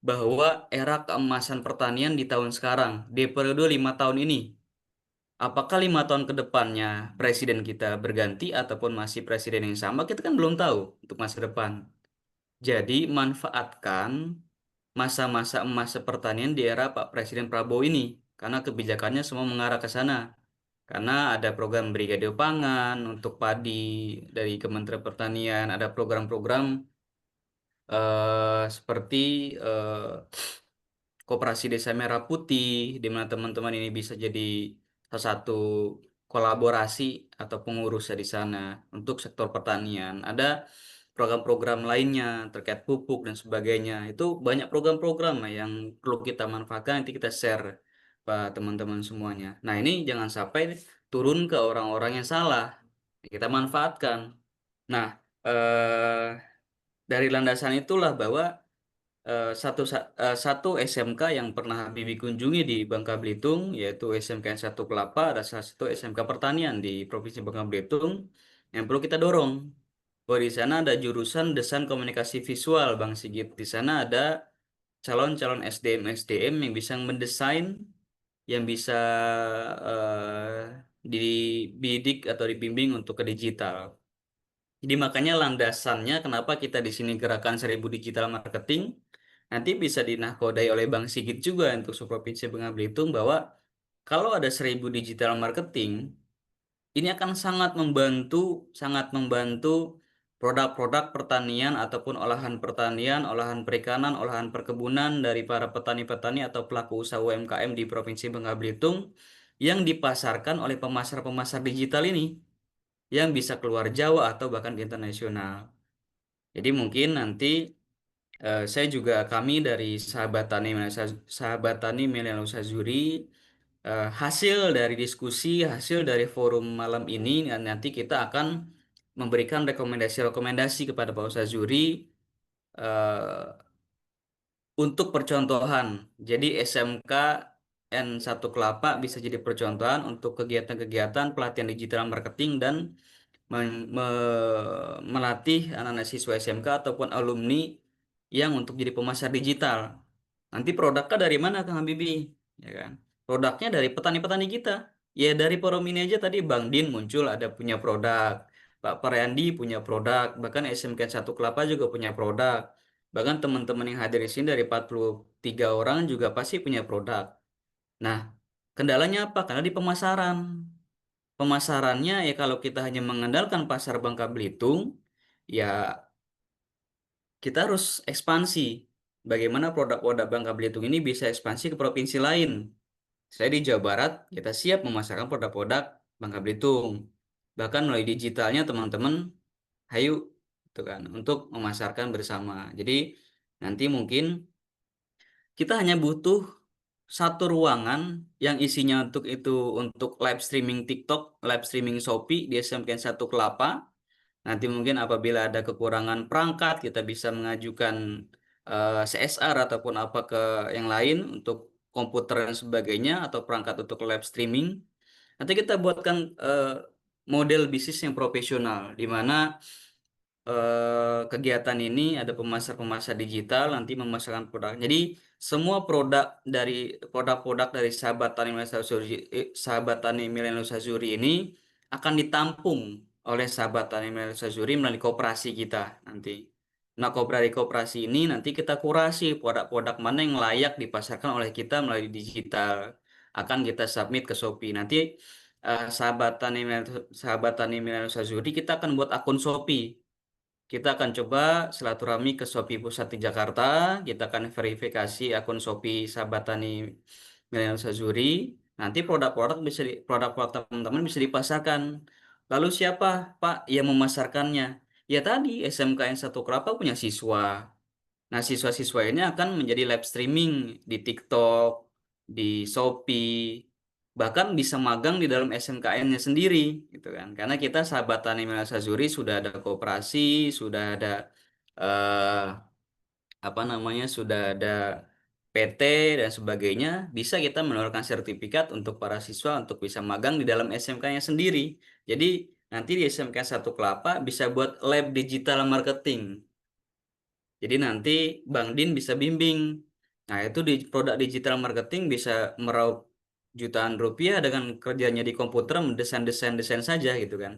bahwa era keemasan pertanian di tahun sekarang, di periode 5 tahun ini, apakah 5 tahun ke depannya presiden kita berganti ataupun masih presiden yang sama, kita kan belum tahu untuk masa depan. Jadi, manfaatkan masa-masa emas pertanian di era Pak Presiden Prabowo ini, karena kebijakannya semua mengarah ke sana. Karena ada program Brigade Pangan untuk padi dari Kementerian Pertanian, ada program-program seperti Koperasi Desa Merah Putih, di mana teman-teman ini bisa jadi salah satu kolaborasi atau pengurus di sana untuk sektor pertanian. Ada program-program lainnya terkait pupuk dan sebagainya. Itu banyak program-program yang perlu kita manfaatkan, nanti kita share Pak teman-teman semuanya. Nah, ini jangan sampai turun ke orang-orang yang salah. Kita manfaatkan. Nah, dari landasan itulah bahwa satu SMK yang pernah Bibi kunjungi di Bangka Belitung, yaitu SMK Satu Kelapa, ada salah satu SMK Pertanian di Provinsi Bangka Belitung yang perlu kita dorong. Bahwa di sana ada jurusan Desain Komunikasi Visual, Bang Sigit. Di sana ada calon-calon SDM-SDM yang bisa mendesain, yang bisa dibidik atau dibimbing untuk ke digital. Jadi makanya landasannya kenapa kita di sini gerakan 1000 digital marketing nanti bisa dinahkodai oleh Bang Sigit juga untuk Provinsi Bangka Belitung, bahwa kalau ada 1000 digital marketing ini akan sangat membantu produk-produk pertanian ataupun olahan pertanian, olahan perikanan, olahan perkebunan dari para petani-petani atau pelaku usaha UMKM di Provinsi Bangka Belitung yang dipasarkan oleh pemasar-pemasar digital ini yang bisa keluar Jawa atau bahkan internasional. Jadi mungkin nanti kami dari Sahabat Tani Milenial Usazuri, hasil dari diskusi, hasil dari forum malam ini, dan nanti kita akan memberikan rekomendasi-rekomendasi kepada Pak Usazuri untuk percontohan. Jadi SMK N1 Kelapa bisa jadi percontohan untuk kegiatan-kegiatan pelatihan digital marketing dan melatih anak-anak siswa SMK ataupun alumni yang untuk jadi pemasar digital. Nanti produknya dari mana, Kang Habibie? Ya kan? Produknya dari petani-petani kita. Ya dari forum ini aja tadi Bang Din muncul ada punya produk. Pak Paryandi punya produk. Bahkan SMK 1 Kelapa juga punya produk. Bahkan teman-teman yang hadir di sini dari 43 orang juga pasti punya produk. Nah, kendalanya apa? Karena di pemasaran. Pemasarannya ya kalau kita hanya mengandalkan pasar Bangka Belitung, ya kita harus ekspansi. Bagaimana produk-produk Bangka Belitung ini bisa ekspansi ke provinsi lain. Saya di Jawa Barat, kita siap memasarkan produk-produk Bangka Belitung. Bahkan melalui digitalnya teman-teman, hayu, gitu kan, untuk memasarkan bersama. Jadi nanti mungkin kita hanya butuh satu ruangan yang isinya untuk live streaming TikTok, live streaming Shopee di SMK 1 Kelapa. Nanti mungkin apabila ada kekurangan perangkat, kita bisa mengajukan CSR ataupun apa ke yang lain untuk komputer dan sebagainya atau perangkat untuk live streaming. Nanti kita buatkan model bisnis yang profesional di mana kegiatan ini ada pemasar digital nanti memasarkan produk. Jadi semua produk-produk dari sahabat tani Millennium Sazuri ini akan ditampung oleh sahabat tani Millennium Sazuri melalui koperasi kita nanti. Nah, koperasi ini nanti kita kurasi produk-produk mana yang layak dipasarkan oleh kita melalui digital. Akan kita submit ke Shopee. Nanti sahabat tani Millennium Sazuri kita akan buat akun Shopee. Kita akan coba silaturahmi ke Shopee Pusat di Jakarta. Kita akan verifikasi akun Shopee Sahabat Tani Milenial Sazuri. Nanti produk-produk teman-teman bisa dipasarkan. Lalu siapa, Pak, yang memasarkannya? Ya tadi SMKN 1 Kelapa punya siswa. Nah, siswa-siswa ini akan menjadi live streaming di TikTok, di Shopee, bahkan bisa magang di dalam SMKN-nya sendiri, gitu kan? Karena kita Sahabat Tani Milenial Sazuri sudah ada koperasi, sudah ada eh, apa namanya, sudah ada PT dan sebagainya, bisa kita mengeluarkan sertifikat untuk para siswa untuk bisa magang di dalam SMK-nya sendiri. Jadi nanti di SMK 1 Kelapa bisa buat lab digital marketing. Jadi nanti Bang Din bisa bimbing. Nah, itu di produk digital marketing bisa meraup jutaan rupiah dengan kerjanya di komputer mendesain-desain saja gitu kan.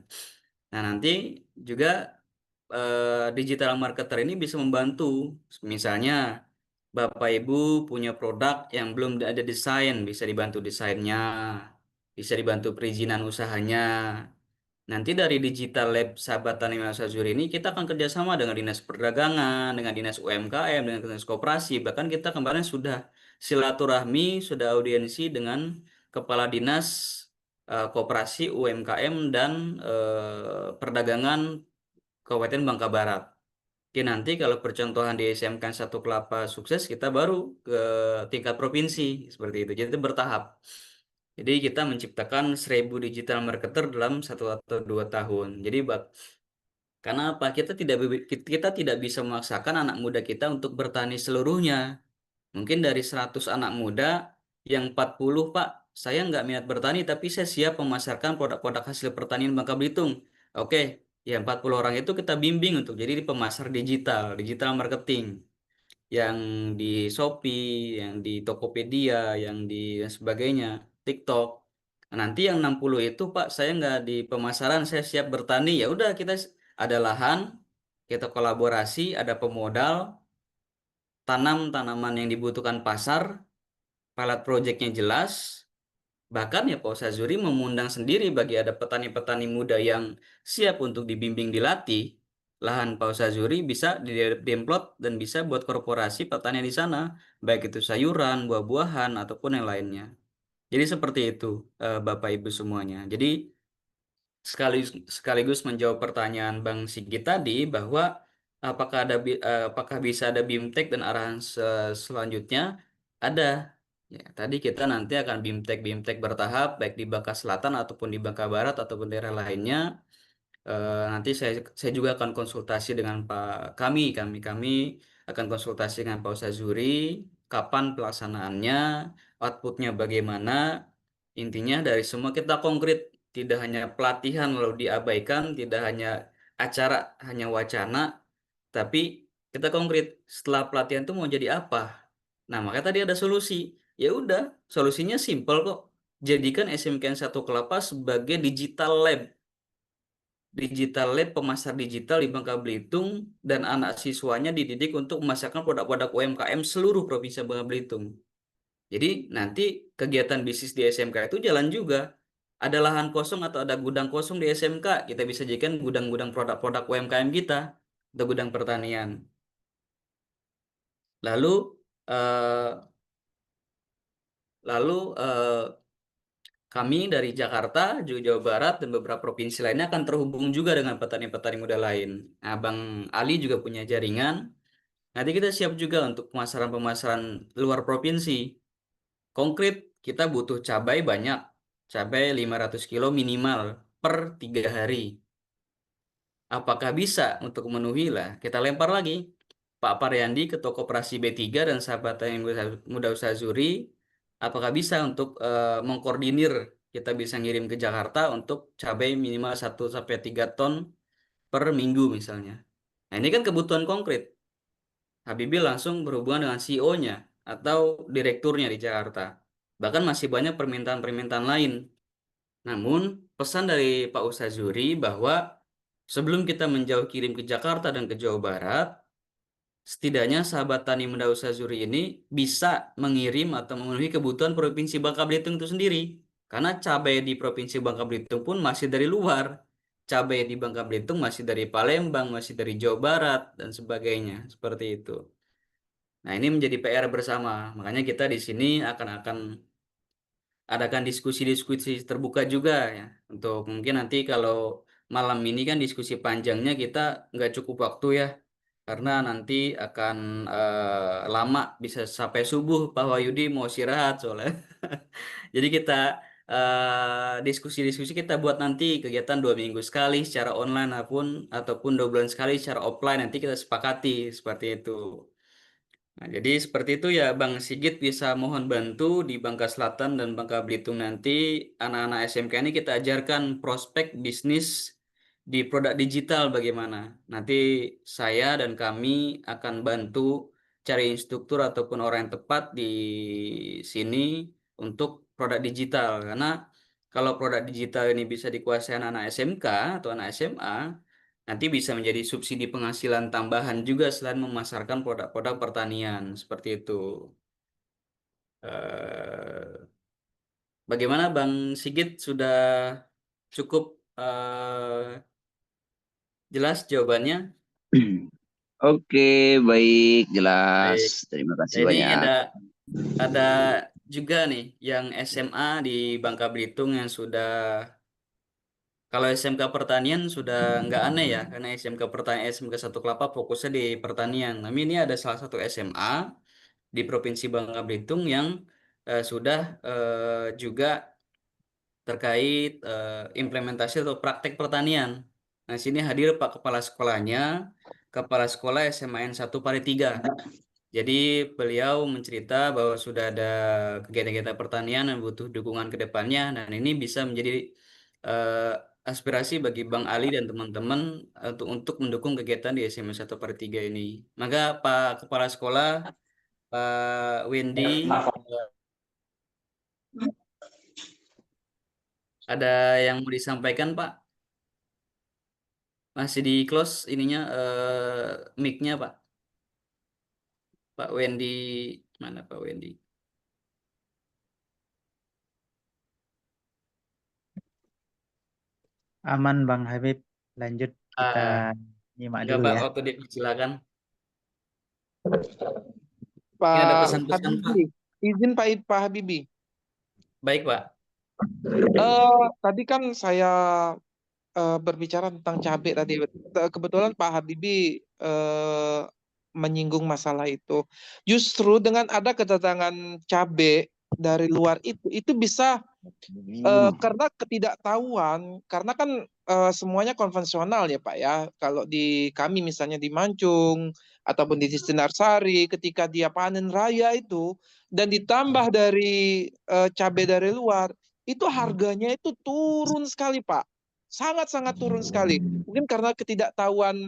Nah, nanti juga digital marketer ini bisa membantu. Misalnya Bapak Ibu punya produk yang belum ada desain, bisa dibantu desainnya, bisa dibantu perizinan usahanya. Nanti dari Digital Lab Sahabat Tani Sazuri ini kita akan kerjasama dengan Dinas Perdagangan, dengan Dinas UMKM, dengan Dinas Koperasi. Bahkan kita kemarin sudah silaturahmi, sudah audiensi dengan Kepala Dinas Koperasi, UMKM, dan Perdagangan Kabupaten Bangka Barat. Oke, nanti kalau percontohan di SMK 1 Kelapa sukses, kita baru ke tingkat provinsi seperti itu. Jadi itu bertahap. Jadi kita menciptakan 1000 digital marketer dalam 1 atau 2 tahun. Jadi karena apa? Kita tidak bisa memaksakan anak muda kita untuk bertani seluruhnya. Mungkin dari 100 anak muda, yang 40, Pak, saya nggak minat bertani, tapi saya siap memasarkan produk-produk hasil pertanian Bangka Belitung. Oke, ya 40 orang itu kita bimbing untuk jadi pemasar digital marketing. Yang di Shopee, yang di Tokopedia, yang di dan sebagainya, TikTok. Nah, nanti yang 60 itu, Pak, saya nggak di pemasaran, saya siap bertani. Ya udah, kita ada lahan, kita kolaborasi, ada pemodal, tanam tanaman yang dibutuhkan pasar, pilot projectnya jelas. Bahkan ya Pak Sazuri mengundang sendiri bagi ada petani-petani muda yang siap untuk dibimbing dilatih. Lahan Pak Sazuri bisa diemplot dan bisa buat korporasi petani di sana, baik itu sayuran, buah-buahan ataupun yang lainnya. Jadi seperti itu Bapak Ibu semuanya. Jadi sekaligus menjawab pertanyaan Bang Sigit tadi bahwa apakah bisa ada BIMTEK dan arahan selanjutnya ada. Ya, tadi kita nanti akan BIMTEK bertahap baik di Bangka Selatan ataupun di Bangka Barat ataupun daerah lainnya. Nanti saya juga akan konsultasi dengan kami akan konsultasi dengan Pak Sazuri kapan pelaksanaannya, outputnya bagaimana. Intinya dari semua kita konkret, tidak hanya pelatihan lalu diabaikan, tidak hanya acara, hanya wacana, tapi kita konkret setelah pelatihan itu mau jadi apa. Nah, makanya tadi ada solusi. Ya udah, solusinya simpel kok. Jadikan SMKN 1 Kelapa sebagai digital lab pemasar digital di Bangka Belitung, dan anak siswanya dididik untuk memasarkan produk-produk UMKM seluruh provinsi Bangka Belitung. Jadi nanti kegiatan bisnis di SMK itu jalan juga. Ada lahan kosong atau ada gudang kosong di SMK, kita bisa jadikan gudang-gudang produk-produk UMKM kita atau gudang pertanian. Lalu eh, lalu kami dari Jakarta, juga Jawa Barat, dan beberapa provinsi lainnya akan terhubung juga dengan petani-petani muda lain. Nah, Bang Ali juga punya jaringan. Nanti kita siap juga untuk pemasaran-pemasaran luar provinsi. Konkret, kita butuh cabai banyak. Cabai 500 kilo minimal per 3 hari. Apakah bisa untuk memenuhi lah? Kita lempar lagi. Pak Paryandi, Ketua Koperasi B3 dan sahabat yang Muda Usaha Zuri, apakah bisa untuk mengkoordinir kita bisa ngirim ke Jakarta untuk cabai minimal 1 sampai 3 ton per minggu misalnya. Nah, ini kan kebutuhan konkret. Habibie langsung berhubungan dengan CEO-nya atau direkturnya di Jakarta. Bahkan masih banyak permintaan-permintaan lain. Namun, pesan dari Pak Ustaz Zuri bahwa sebelum kita menjauh kirim ke Jakarta dan ke Jawa Barat, setidaknya sahabat tani Muda Ustaz Zuri ini bisa mengirim atau memenuhi kebutuhan Provinsi Bangka Belitung itu sendiri. Karena cabai di Provinsi Bangka Belitung pun masih dari luar. Cabai di Bangka Belitung masih dari Palembang, masih dari Jawa Barat, dan sebagainya. Seperti itu. Nah, ini menjadi PR bersama. Makanya kita di sini akan adakan diskusi-diskusi terbuka juga ya. Untuk mungkin nanti kalau malam ini kan diskusi panjangnya kita nggak cukup waktu ya. Karena nanti akan lama bisa sampai subuh Pak Wahyudi mau istirahat soalnya. Jadi kita diskusi-diskusi kita buat nanti kegiatan 2 minggu sekali secara online ataupun 2 bulan sekali secara offline nanti kita sepakati seperti itu. Nah, jadi seperti itu ya Bang Sigit bisa mohon bantu di Bangka Selatan dan Bangka Belitung nanti anak-anak SMK ini kita ajarkan prospek bisnis di produk digital bagaimana. Nanti saya dan kami akan bantu cari instruktur ataupun orang yang tepat di sini untuk produk digital. Karena kalau produk digital ini bisa dikuasai anak-anak SMK atau anak SMA, nanti bisa menjadi subsidi penghasilan tambahan juga selain memasarkan produk-produk pertanian seperti itu. Eh, Bagaimana Bang Sigit sudah cukup jelas jawabannya? Oke, baik, jelas. Baik. Terima kasih Nah, ini banyak. ada juga nih yang SMA di Bangka Belitung yang sudah kalau SMK Pertanian sudah nggak aneh ya karena SMK Pertanian SMK Satu Kelapa fokusnya di pertanian. Tapi ini ada salah satu SMA di Provinsi Bangka Belitung yang sudah juga terkait implementasi atau praktek pertanian. Nah, sini hadir Pak Kepala Sekolahnya, Kepala Sekolah SMAN 1 Paritiga. Jadi beliau mencerita bahwa sudah ada kegiatan-kegiatan pertanian yang butuh dukungan ke depannya, dan ini bisa menjadi eh, aspirasi bagi Bang Ali dan teman-teman untuk mendukung kegiatan di SMA 1 Paritiga ini. Maka Pak Kepala Sekolah, Pak Wendy, ada yang mau disampaikan, Pak? Masih di close ininya mic-nya, Pak. Pak Wendy, mana Pak Wendy? Aman Bang Habib, lanjut kita Ah, nyimak enggak dulu Pak, ya. waktu silakan. Mungkin ada Pak pesan-pesan, Pak. Habibie, izin Pak Habibie. Baik, Pak. Tadi kan saya berbicara tentang cabai tadi. Kebetulan Pak Habibie menyinggung masalah itu. Justru dengan ada kedatangan cabai dari luar itu bisa karena ketidaktahuan, karena kan semuanya konvensional ya Pak ya. Kalau di kami misalnya di Mancung ataupun di Sari, ketika dia panen raya itu dan ditambah dari cabai dari luar, itu harganya itu turun sekali Pak. Sangat-sangat turun sekali. Mungkin karena ketidaktahuan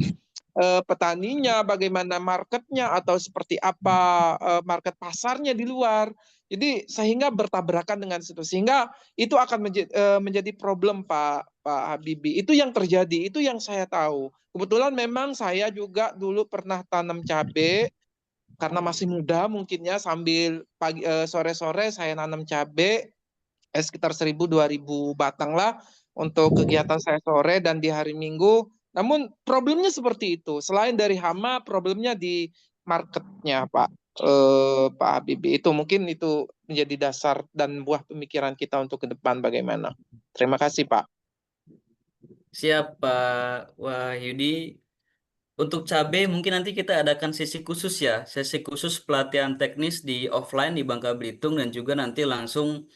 petaninya, bagaimana marketnya atau seperti apa market pasarnya di luar. Jadi sehingga bertabrakan dengan situ, sehingga itu akan menjadi problem Pak Habibie. Itu yang terjadi, itu yang saya tahu. Kebetulan memang saya juga dulu pernah tanam cabai karena masih muda mungkinnya, sambil pagi sore-sore saya nanam cabai sekitar 1.000-2.000 batang lah untuk kegiatan saya sore dan di hari Minggu. Namun problemnya seperti itu. Selain dari hama, problemnya di marketnya Pak Habibie. Itu mungkin itu menjadi dasar dan buah pemikiran kita untuk ke depan bagaimana. Terima kasih Pak. Siap, Pak Wahyudi. Untuk cabai mungkin nanti kita adakan sesi khusus ya, sesi khusus pelatihan teknis di offline di Bangka Belitung dan juga nanti langsung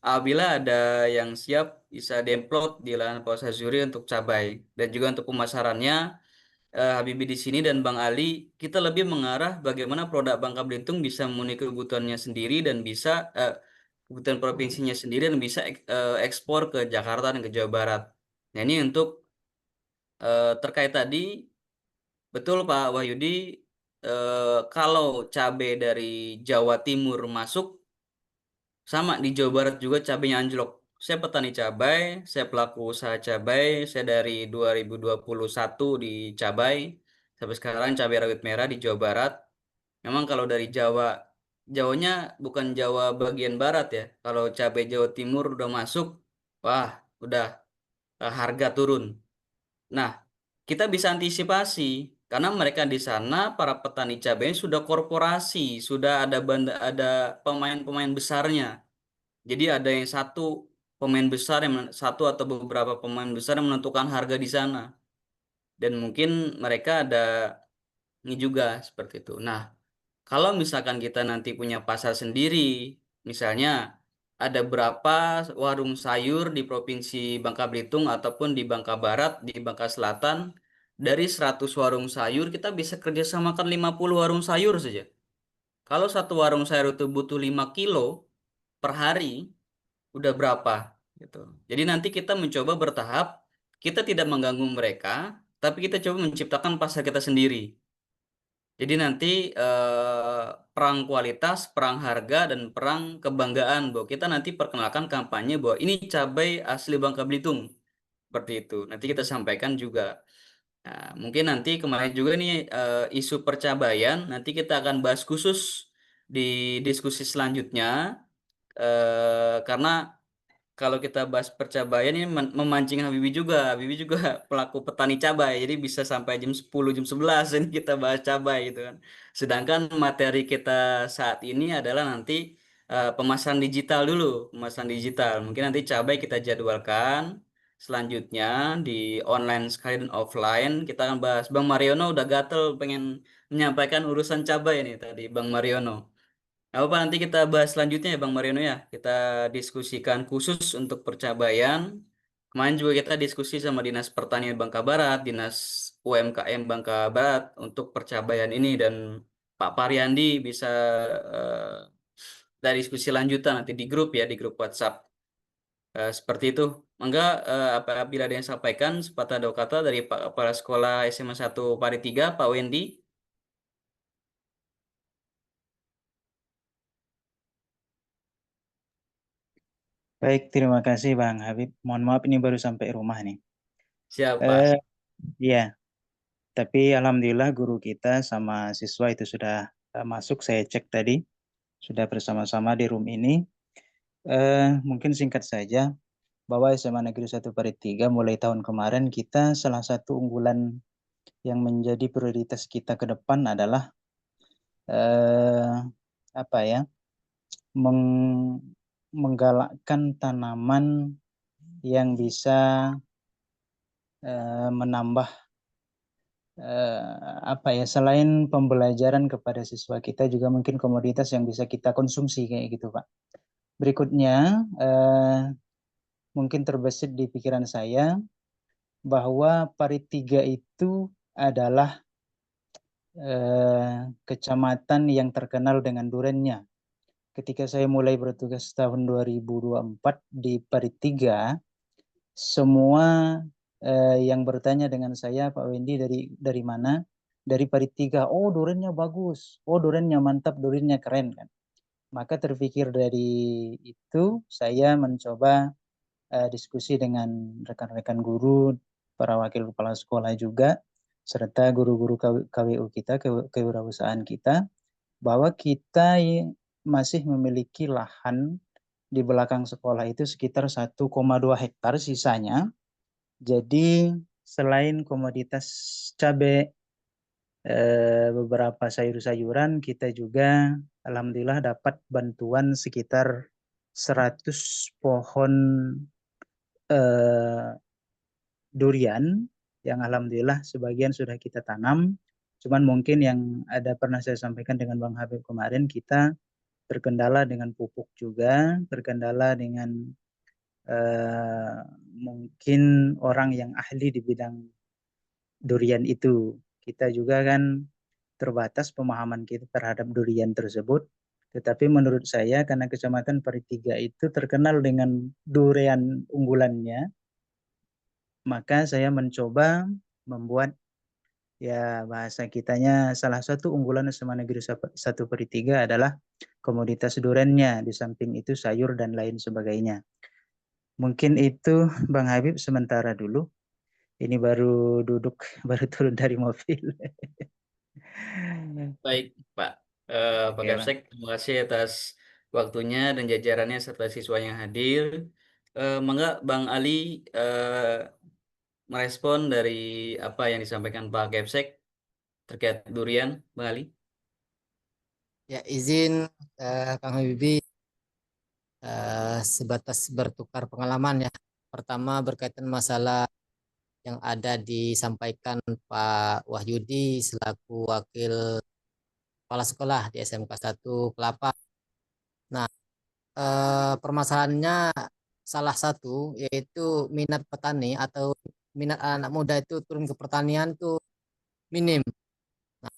apabila ada yang siap bisa demplot di lahan Pak Sazuri untuk cabai dan juga untuk pemasarannya Habibie di sini dan Bang Ali kita lebih mengarah bagaimana produk Bangka Belitung bisa memenuhi kebutuhannya sendiri dan bisa kebutuhan provinsinya sendiri dan bisa ekspor ke Jakarta dan ke Jawa Barat. Nah ini untuk terkait tadi Betul Pak Wahyudi, kalau cabai dari Jawa Timur masuk, sama di Jawa Barat juga cabainya anjlok. Saya petani cabai, saya pelaku usaha cabai, saya dari 2021 di cabai, sampai sekarang cabai rawit merah di Jawa Barat. Memang kalau dari Jawa, Jawanya bukan Jawa bagian barat ya. Kalau cabai Jawa Timur udah masuk, wah, udah harga turun. Nah, kita bisa antisipasi karena mereka di sana para petani cabai sudah korporasi, sudah ada pemain-pemain besarnya. Jadi ada yang satu pemain besar satu atau beberapa pemain besar yang menentukan harga di sana. Dan mungkin mereka ada ini juga seperti itu. Nah, kalau misalkan kita nanti punya pasar sendiri, misalnya ada berapa warung sayur di Provinsi Bangka Belitung ataupun di Bangka Barat, di Bangka Selatan, dari 100 warung sayur kita bisa kerjasamakan 50 warung sayur saja. Kalau satu warung sayur itu butuh 5 kilo per hari, udah berapa gitu. Jadi nanti kita mencoba bertahap, kita tidak mengganggu mereka, tapi kita coba menciptakan pasar kita sendiri. Jadi nanti perang kualitas, perang harga, dan perang kebanggaan bahwa kita nanti perkenalkan kampanye bahwa ini cabai asli Bangka Belitung. Seperti itu. Nanti kita sampaikan juga. Nah, mungkin nanti kemarin juga nih isu percabaian, nanti kita akan bahas khusus di diskusi selanjutnya. Karena kalau kita bahas percabaian ini memancing Habibie juga. Habibie juga pelaku petani cabai. Jadi bisa sampai jam 10, jam 11 ini kita bahas cabai gitu kan. Sedangkan materi kita saat ini adalah nanti pemasaran digital dulu. Pemasaran digital. Mungkin nanti cabai kita jadwalkan. Selanjutnya di online sekali dan offline kita akan bahas. Bang Mariono udah gatel pengen menyampaikan urusan cabai nih tadi Bang Mariono. Apa nanti kita bahas selanjutnya ya Bang Mariano ya. Kita diskusikan khusus untuk percabaian. Kemarin juga kita diskusi sama Dinas Pertanian Bangka Barat, Dinas UMKM Bangka Barat untuk percabaian ini dan Pak Pariandi bisa dari diskusi lanjutan nanti di grup ya, di grup WhatsApp. Seperti itu. Mangga apabila ada yang sampaikan sepatah dua kata dari Pak Kepala Sekolah SMA 1 Pari 3, Pak Wendy. Baik, terima kasih Bang Habib. Mohon maaf ini baru sampai rumah nih. Siapa? Eh, Iya, tapi alhamdulillah guru kita sama siswa itu sudah masuk. Saya cek tadi, sudah bersama-sama di room ini. Mungkin singkat saja, bahwa SMA Negeri 1 Parit 3 mulai tahun kemarin kita salah satu unggulan yang menjadi prioritas kita ke depan adalah apa ya, menggalakkan tanaman yang bisa menambah apa ya, selain pembelajaran kepada siswa kita juga mungkin komoditas yang bisa kita konsumsi kayak gitu Pak. Berikutnya mungkin terbesit di pikiran saya bahwa Parit 3 itu adalah kecamatan yang terkenal dengan durennya. Ketika saya mulai bertugas tahun 2024 di Parit 3, semua yang bertanya dengan saya, Pak Wendy dari mana? Dari Parit 3. Oh, durennya bagus. Oh, durennya mantap, durennya keren kan. Maka terpikir dari itu saya mencoba diskusi dengan rekan-rekan guru, para wakil kepala sekolah juga, serta guru-guru KWU kita, kewirausahaan kita, bahwa kita masih memiliki lahan di belakang sekolah itu sekitar 1,2 hektar sisanya. Jadi selain komoditas cabai, beberapa sayur-sayuran, kita juga alhamdulillah dapat bantuan sekitar 100 pohon durian yang alhamdulillah sebagian sudah kita tanam. Cuman mungkin yang ada pernah saya sampaikan dengan Bang Habib kemarin, kita terkendala dengan pupuk juga, terkendala dengan mungkin orang yang ahli di bidang durian itu. Kita juga kan terbatas pemahaman kita terhadap durian tersebut. Tetapi menurut saya karena Kecamatan Paritiga itu terkenal dengan durian unggulannya, maka saya mencoba membuat ya bahasa kitanya salah satu unggulan SMA Negeri 1/3 adalah komoditas durennya, di samping itu sayur dan lain sebagainya. Mungkin itu Bang Habib sementara dulu. Ini baru duduk, baru turun dari mobil. Baik, Pak. Pak Oke, Bang. Kapsek, terima kasih atas waktunya dan jajarannya serta siswa yang hadir. Mangga Bang Ali merespon dari apa yang disampaikan Pak Kapsek terkait durian, Bang Ali. Ya, izin Kang Habibie sebatas bertukar pengalaman ya. Pertama berkaitan masalah yang ada disampaikan Pak Wahyudi selaku wakil kepala sekolah di SMK 1 Kelapa. Nah, permasalahannya salah satu yaitu minat petani atau minat anak muda itu turun ke pertanian tuh minim. Nah,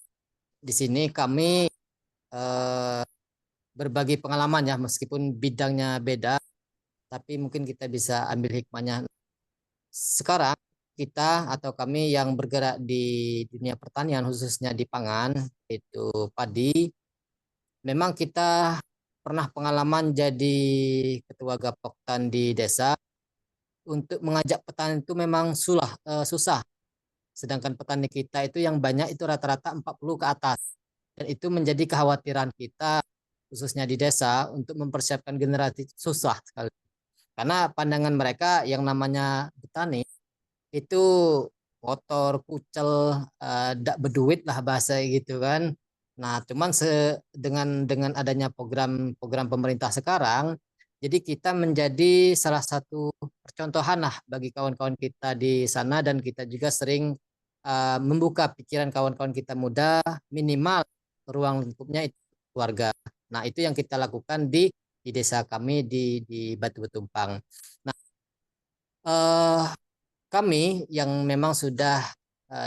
di sini kami eh, berbagi pengalaman ya meskipun bidangnya beda, tapi mungkin kita bisa ambil hikmahnya. Sekarang kita atau kami yang bergerak di dunia pertanian khususnya di pangan itu padi, memang kita pernah pengalaman jadi ketua Gapoktan di desa. Untuk mengajak petani itu memang susah. Sedangkan petani kita itu yang banyak itu rata-rata 40 ke atas. Dan itu menjadi kekhawatiran kita khususnya di desa untuk mempersiapkan generasi susah sekali. Karena pandangan mereka yang namanya petani itu kotor, kucel, dak berduit lah bahasa gitu kan. Nah, cuman dengan adanya program pemerintah sekarang, jadi kita menjadi salah satu percontohan lah bagi kawan-kawan kita di sana dan kita juga sering membuka pikiran kawan-kawan kita muda minimal ruang lingkupnya itu keluarga. Nah, itu yang kita lakukan di desa kami di Batu Betumpang. Nah, eh, kami yang memang sudah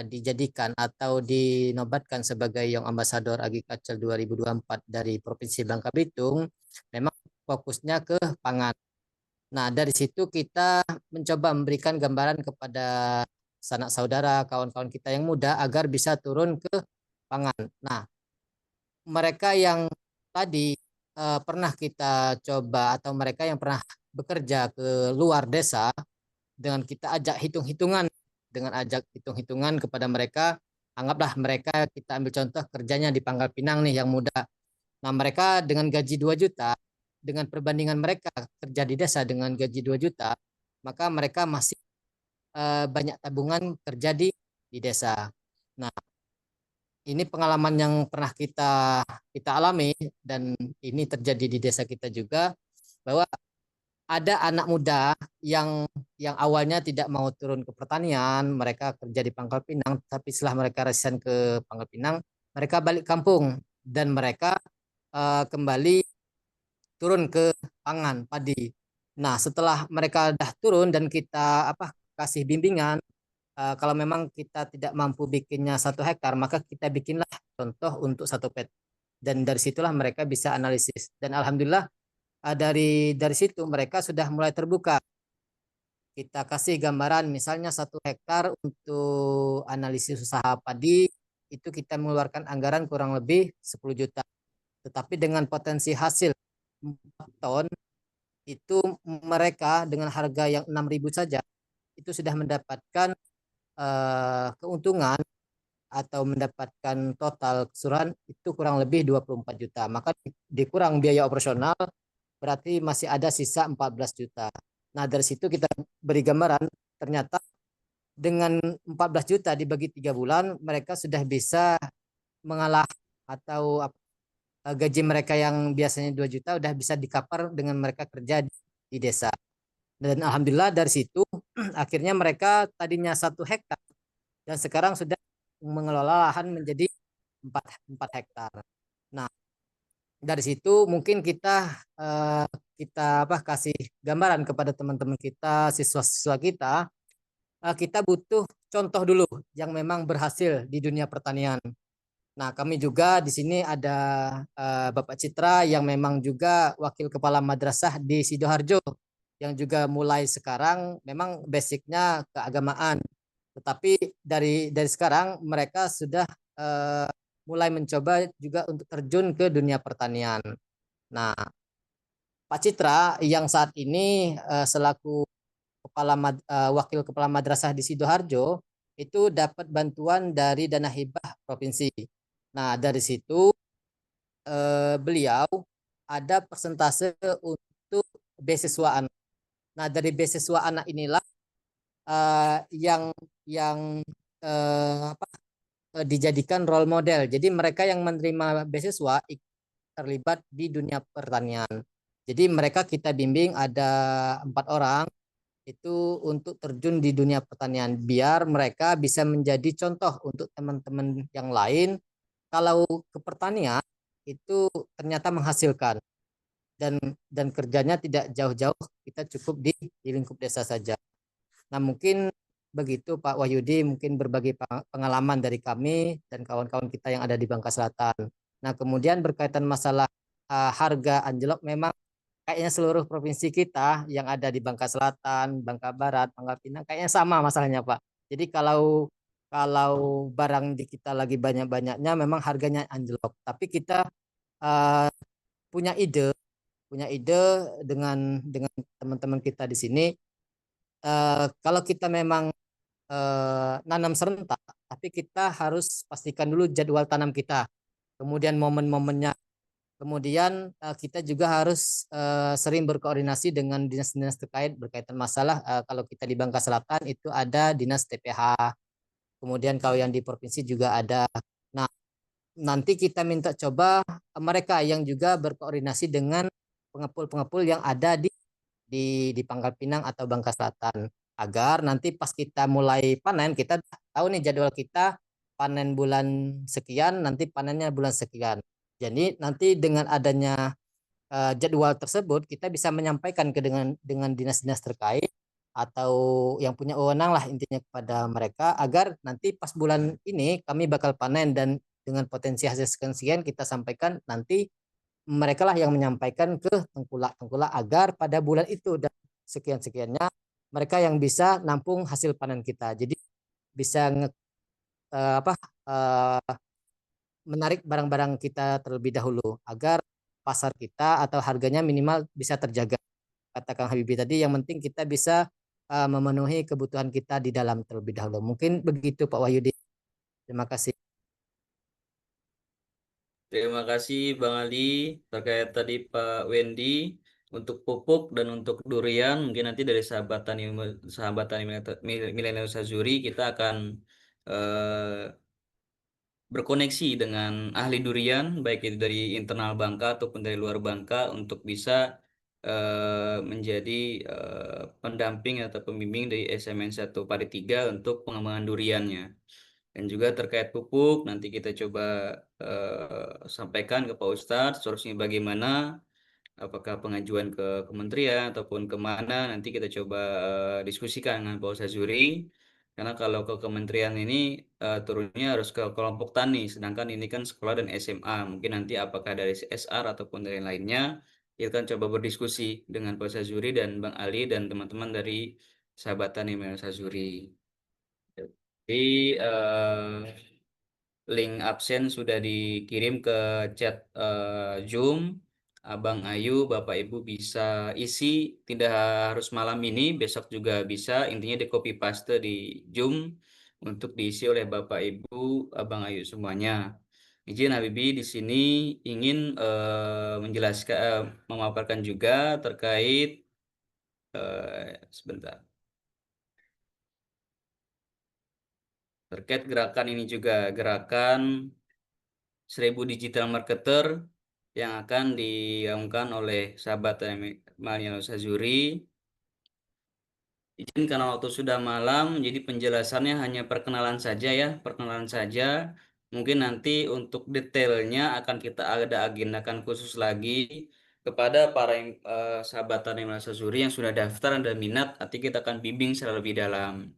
dijadikan atau dinobatkan sebagai Young Ambassador Agriculture 2024 dari Provinsi Bangka Belitung, memang fokusnya ke pangan. Nah, dari situ kita mencoba memberikan gambaran kepada sanak saudara, kawan-kawan kita yang muda agar bisa turun ke pangan. Nah, mereka yang tadi pernah kita coba atau mereka yang pernah bekerja ke luar desa, dengan kita ajak hitung-hitungan kepada mereka, anggaplah mereka kita ambil contoh kerjanya di Pangkal Pinang nih yang muda. Nah, mereka dengan gaji 2 juta, dengan perbandingan mereka kerja di desa dengan gaji 2 juta, maka mereka masih banyak tabungan kerja di desa. Nah, ini pengalaman yang pernah kita alami dan ini terjadi di desa kita juga, bahwa ada anak muda yang awalnya tidak mau turun ke pertanian, mereka kerja di Pangkal Pinang, tapi setelah mereka resign ke Pangkal Pinang, mereka balik kampung dan mereka kembali turun ke pangan padi. Nah, setelah mereka dah turun dan kita kasih bimbingan, kalau memang kita tidak mampu bikinnya 1 hektar, maka kita bikinlah contoh untuk 1 pet. Dan dari situlah mereka bisa analisis. Dan alhamdulillah dari situ mereka sudah mulai terbuka. Kita kasih gambaran misalnya 1 hektar untuk analisis usaha padi itu kita mengeluarkan anggaran kurang lebih 10 juta. Tetapi dengan potensi hasil 4 ton itu mereka dengan harga yang 6.000 saja itu sudah mendapatkan keuntungan atau mendapatkan total keseluruhan itu kurang lebih 24 juta. Maka dikurang biaya operasional berarti masih ada sisa 14 juta. Nah, dari situ kita beri gambaran, ternyata dengan 14 juta dibagi 3 bulan, mereka sudah bisa mengalah atau gaji mereka yang biasanya 2 juta udah bisa dikapar dengan mereka kerja di desa. Dan alhamdulillah dari situ akhirnya mereka tadinya 1 hektar dan sekarang sudah mengelola lahan menjadi 4 hektar. Nah, dari situ mungkin kita kasih gambaran kepada teman-teman kita, siswa-siswa kita butuh contoh dulu yang memang berhasil di dunia pertanian. Nah, kami juga di sini ada Bapak Citra yang memang juga wakil kepala madrasah di Sidoarjo yang juga mulai sekarang memang basicnya keagamaan. Tetapi dari sekarang mereka sudah mulai mencoba juga untuk terjun ke dunia pertanian. Nah, Pak Citra yang saat ini selaku wakil kepala madrasah di Sidoarjo itu dapat bantuan dari dana hibah provinsi. Nah, dari situ beliau ada persentase untuk beasiswa anak. Nah, dari beasiswa anak inilah yang apa, dijadikan role model. Jadi mereka yang menerima beasiswa terlibat di dunia pertanian. Jadi mereka kita bimbing ada 4 orang itu untuk terjun di dunia pertanian biar mereka bisa menjadi contoh untuk teman-teman yang lain kalau ke pertanian itu ternyata menghasilkan dan kerjanya tidak jauh-jauh, kita cukup di lingkup desa saja. Nah, mungkin begitu Pak Wahyudi, mungkin berbagi pengalaman dari kami dan kawan-kawan kita yang ada di Bangka Selatan. Nah, kemudian berkaitan masalah harga anjlok, memang kayaknya seluruh provinsi kita yang ada di Bangka Selatan, Bangka Barat, Bangka Pinang kayaknya sama masalahnya Pak. Jadi kalau kalau barang di kita lagi banyak-banyaknya memang harganya anjlok. Tapi kita uh, punya ide dengan teman-teman kita di sini, kalau kita memang nanam serentak, tapi kita harus pastikan dulu jadwal tanam kita, kemudian momen-momennya. Kemudian kita juga harus sering berkoordinasi dengan dinas-dinas terkait berkaitan masalah, kalau kita di Bangka Selatan itu ada dinas TPH, kemudian kalau yang di provinsi juga ada. Nah, nanti kita minta coba mereka yang juga berkoordinasi dengan pengepul-pengepul yang ada di Pangkal Pinang atau Bangka Selatan, agar nanti pas kita mulai panen kita tahu nih jadwal kita panen bulan sekian, nanti panennya bulan sekian. Jadi nanti dengan adanya jadwal tersebut kita bisa menyampaikan dengan dinas-dinas terkait atau yang punya wewenang lah intinya kepada mereka, agar nanti pas bulan ini kami bakal panen dan dengan potensi hasil sekian kita sampaikan, nanti mereka lah yang menyampaikan ke tengkulak-tengkulak agar pada bulan itu dan sekian-sekiannya mereka yang bisa nampung hasil panen kita. Jadi bisa apa menarik barang-barang kita terlebih dahulu agar pasar kita atau harganya minimal bisa terjaga. Kata Kang Habibie tadi, yang penting kita bisa memenuhi kebutuhan kita di dalam terlebih dahulu. Mungkin begitu Pak Wahyudi. Terima kasih. Terima kasih Bang Ali terkait tadi Pak Wendy untuk pupuk dan untuk durian. Mungkin nanti dari sahabat tani milenial Sazuri kita akan eh, berkoneksi dengan ahli durian, baik itu dari internal Bangka ataupun dari luar Bangka, untuk bisa menjadi pendamping atau pembimbing dari SMN 1 Pari 3 untuk pengembangan duriannya. Dan juga terkait pupuk, nanti kita coba sampaikan ke Pak Ustadz solusinya bagaimana, apakah pengajuan ke kementerian ataupun kemana, nanti kita coba diskusikan dengan Pak Ustadz Zuri. Karena kalau ke kementerian ini turunnya harus ke kelompok tani, sedangkan ini kan sekolah dan SMA. Mungkin nanti apakah dari CSR ataupun dari lainnya, kita akan coba berdiskusi dengan Pak Ustadz Zuri dan Bang Ali dan teman-teman dari sahabat tani Mel Sazuri. Jadi link absen sudah dikirim ke chat Zoom. Abang Ayu, Bapak Ibu bisa isi, tidak harus malam ini, besok juga bisa. Intinya di copy paste di Zoom untuk diisi oleh Bapak Ibu, Abang Ayu semuanya. Izin Habibie di sini ingin menjelaskan, memaparkan juga terkait sebentar. Terkait gerakan ini juga, gerakan 1000 digital marketer yang akan digaungkan oleh sahabat Maliano Sazuri. Izin karena waktu sudah malam, jadi penjelasannya hanya perkenalan saja ya, perkenalan saja. Mungkin nanti untuk detailnya akan kita ada agendakan khusus lagi kepada para sahabat Maliano Sazuri yang sudah daftar dan minat, nanti kita akan bimbing secara lebih dalam.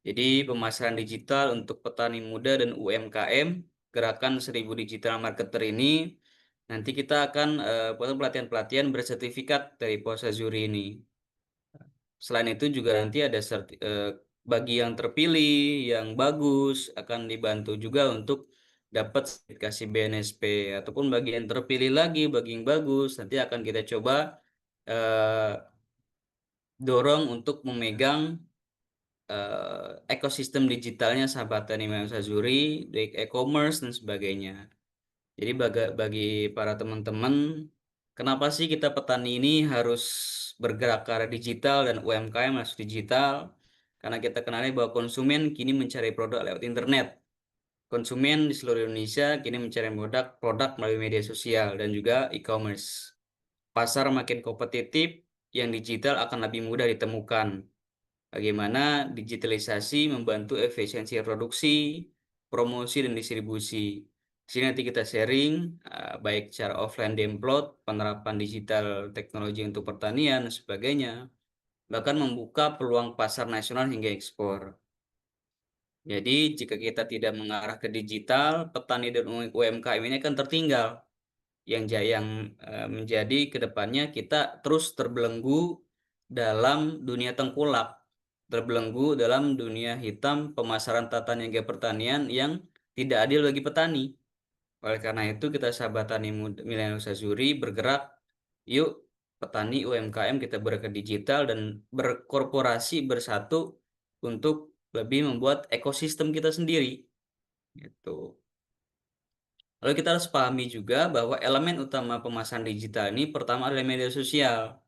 Jadi pemasaran digital untuk petani muda dan UMKM, gerakan 1000 digital marketer ini, nanti kita akan pelatihan-pelatihan bersertifikat dari Posazuri ini. Selain itu juga nanti ada bagi yang terpilih, yang bagus akan dibantu juga untuk dapat sertifikasi BNSP, ataupun bagi yang terpilih lagi, bagi yang bagus nanti akan kita coba dorong untuk memegang ekosistem digitalnya Sahabat Tani Immanuel Sazuri, baik e-commerce dan sebagainya. Jadi bagi para teman-teman, kenapa sih kita petani ini harus bergerak ke arah digital dan UMKM harus digital? Karena kita kenali bahwa konsumen kini mencari produk lewat internet. Konsumen di seluruh Indonesia kini mencari produk melalui media sosial dan juga e-commerce. Pasar makin kompetitif, yang digital akan lebih mudah ditemukan. Bagaimana digitalisasi membantu efisiensi produksi, promosi, dan distribusi. Di sini nanti kita sharing, baik secara offline demplot, penerapan digital teknologi untuk pertanian, dan sebagainya. Bahkan membuka peluang pasar nasional hingga ekspor. Jadi jika kita tidak mengarah ke digital, petani dan UMKM ini akan tertinggal. Yang menjadi kedepannya kita terus terbelenggu dalam dunia tengkulak, terbelenggu dalam dunia hitam pemasaran tata niaga pertanian yang tidak adil bagi petani. Oleh karena itu kita Sahabat Tani Milenial Sazuri bergerak, yuk petani UMKM kita bergerak ke digital dan berkorporasi bersatu untuk lebih membuat ekosistem kita sendiri. Gitu. Lalu kita harus pahami juga bahwa elemen utama pemasaran digital ini pertama adalah media sosial.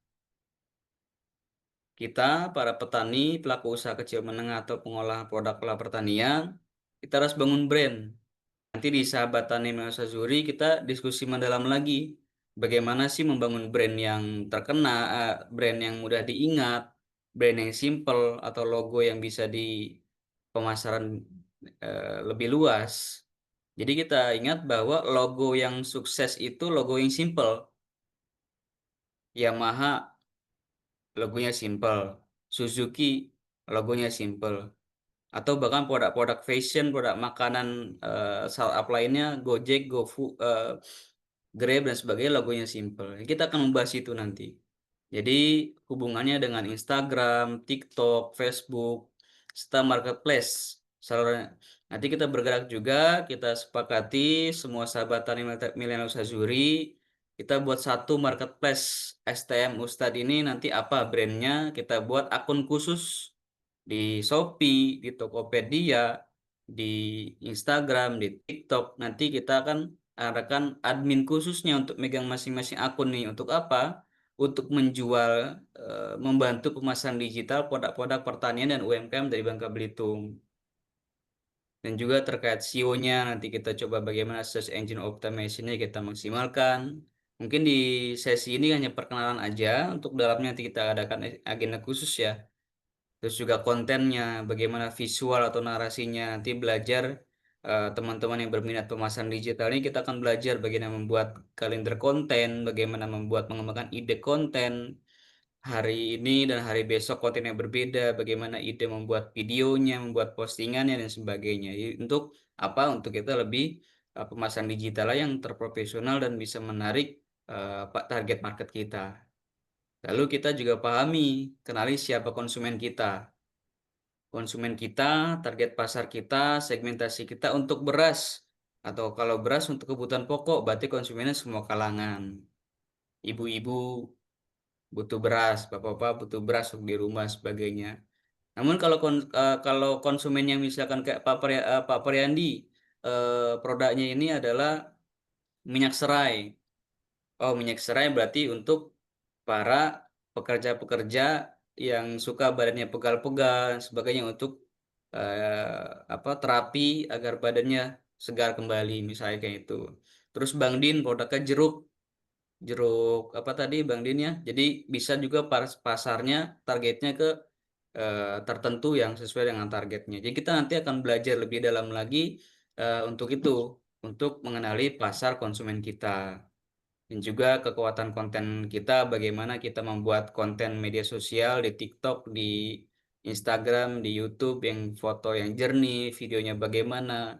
Kita, para petani, pelaku usaha kecil menengah atau pengolah produk pertanian, kita harus bangun brand. Nanti di Sahabat Tani Milenial Sazuri kita diskusi mendalam lagi. Bagaimana sih membangun brand yang terkena, brand yang mudah diingat, brand yang simple, atau logo yang bisa di pemasaran lebih luas. Jadi kita ingat bahwa logo yang sukses itu logo yang simple. Yamaha logonya simple, Suzuki logonya simple, atau bahkan produk-produk fashion, produk makanan startup lainnya, Gojek, GoFood, Grab dan sebagainya logonya simple. Kita akan membahas itu nanti. Jadi hubungannya dengan Instagram, TikTok, Facebook, serta marketplace. Nanti kita bergerak juga, kita sepakati semua Sahabat Tani Milenial Sazuri, kita buat satu marketplace STM Ustadz ini nanti apa brandnya, kita buat akun khusus di Shopee, di Tokopedia, di Instagram, di TikTok. Nanti kita akan adakan admin khususnya untuk megang masing-masing akun nih. Untuk apa? Untuk menjual, membantu pemasaran digital produk-produk pertanian dan UMKM dari Bangka Belitung. Dan juga terkait SEO-nya, nanti kita coba bagaimana search engine optimization-nya kita maksimalkan. Mungkin di sesi ini hanya perkenalan aja, untuk dalamnya nanti kita adakan agenda khusus ya. Terus juga kontennya, bagaimana visual atau narasinya, nanti belajar teman-teman yang berminat pemasaran digital ini kita akan belajar bagaimana membuat kalender konten, bagaimana mengembangkan ide konten, hari ini dan hari besok konten yang berbeda, bagaimana ide membuat videonya, membuat postingannya dan sebagainya. Untuk apa? Untuk kita lebih pemasaran digital yang terprofesional dan bisa menarik target market kita. Lalu kita juga pahami, kenali siapa konsumen kita. Konsumen kita, target pasar kita, segmentasi kita untuk beras. Atau kalau beras untuk kebutuhan pokok, berarti konsumennya semua kalangan. Ibu-ibu butuh beras, bapak-bapak butuh beras untuk di rumah sebagainya. Namun kalau konsumennya misalkan kayak Pak Priandi, produknya ini adalah minyak serai. Oh, minyak serai berarti untuk para pekerja-pekerja yang suka badannya pegal-pegal dan sebagainya, untuk terapi agar badannya segar kembali misalnya kayak itu. Terus Bang Din produknya jeruk apa tadi Bang Din ya. Jadi bisa juga pasarnya targetnya ke tertentu yang sesuai dengan targetnya. Jadi kita nanti akan belajar lebih dalam lagi untuk itu, untuk mengenali pasar konsumen kita. Dan juga kekuatan konten kita, bagaimana kita membuat konten media sosial di TikTok, di Instagram, di YouTube yang foto yang jernih, videonya bagaimana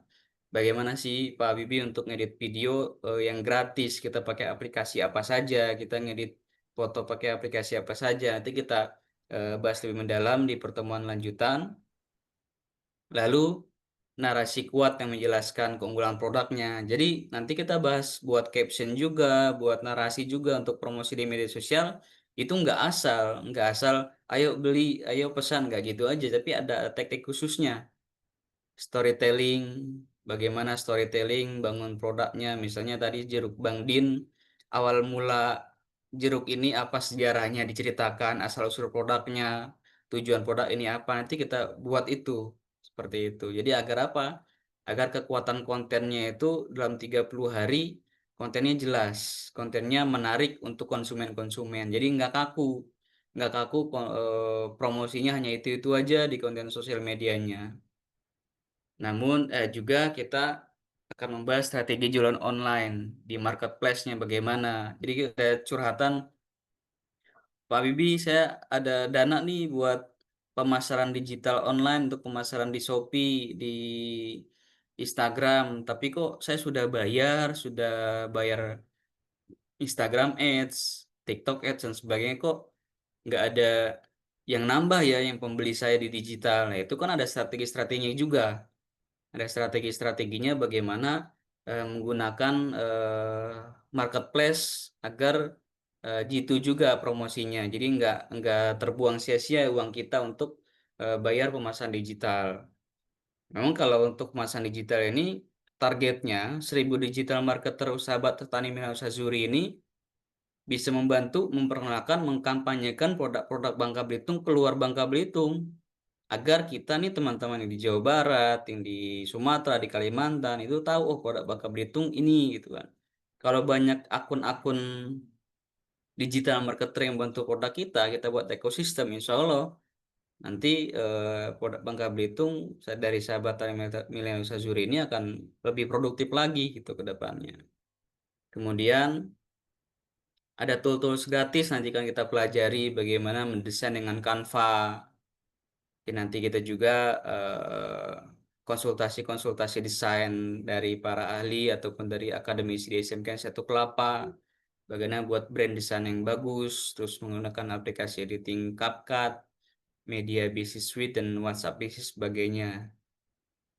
sih Pak Habibie untuk ngedit video yang gratis, kita pakai aplikasi apa saja, kita ngedit foto pakai aplikasi apa saja. Nanti kita bahas lebih mendalam di pertemuan lanjutan. lalu narasi kuat yang menjelaskan keunggulan produknya. Jadi nanti kita bahas buat caption juga, buat narasi juga untuk promosi di media sosial. Itu nggak asal, ayo beli, ayo pesan, nggak gitu aja. Tapi ada teknik khususnya. Storytelling, bagaimana storytelling, bangun produknya. Misalnya tadi jeruk Bang Din, awal mula jeruk ini apa sejarahnya diceritakan, asal-usul produknya, tujuan produk ini apa, nanti kita buat itu. Seperti itu. Jadi agar apa? Agar kekuatan kontennya itu dalam 30 hari, kontennya jelas, kontennya menarik untuk konsumen-konsumen. Jadi nggak kaku. Nggak kaku, promosinya hanya itu-itu aja di konten sosial medianya. Namun juga kita akan membahas strategi jualan online di marketplace-nya bagaimana. Jadi kita curhatan, Pak Bibi, saya ada dana nih buat pemasaran digital online untuk pemasaran di Shopee, di Instagram. Tapi kok saya sudah bayar Instagram Ads, TikTok Ads dan sebagainya, kok nggak ada yang nambah ya, yang pembeli saya di digital. Nah, itu kan ada strategi-strateginya juga. Ada strategi-strateginya bagaimana menggunakan marketplace agar jitu juga promosinya. Jadi nggak terbuang sia-sia uang kita untuk bayar pemasaran digital. Memang kalau untuk pemasaran digital ini targetnya 1.000 digital marketer sahabat petani Minahasa Zuri ini bisa membantu memperkenalkan, mengkampanyekan produk-produk Bangka Belitung keluar Bangka Belitung, agar kita nih teman-teman yang di Jawa Barat, yang di Sumatera, di Kalimantan itu tahu, oh produk Bangka Belitung ini gitu kan. Kalau banyak akun-akun digital marketer yang bantu produk kita buat ekosistem, insya Allah nanti produk Bangka Belitung dari sahabat Tani Milenial Sazuri ini akan lebih produktif lagi gitu ke depannya. Kemudian ada tools-tools gratis nanti kan kita pelajari bagaimana mendesain dengan Canva. Nanti kita juga konsultasi-konsultasi desain dari para ahli ataupun dari akademisi di SMK Satu Kelapa. Bagaimana buat brand desain yang bagus, terus menggunakan aplikasi editing CapCut, media business suite, dan WhatsApp business sebagainya.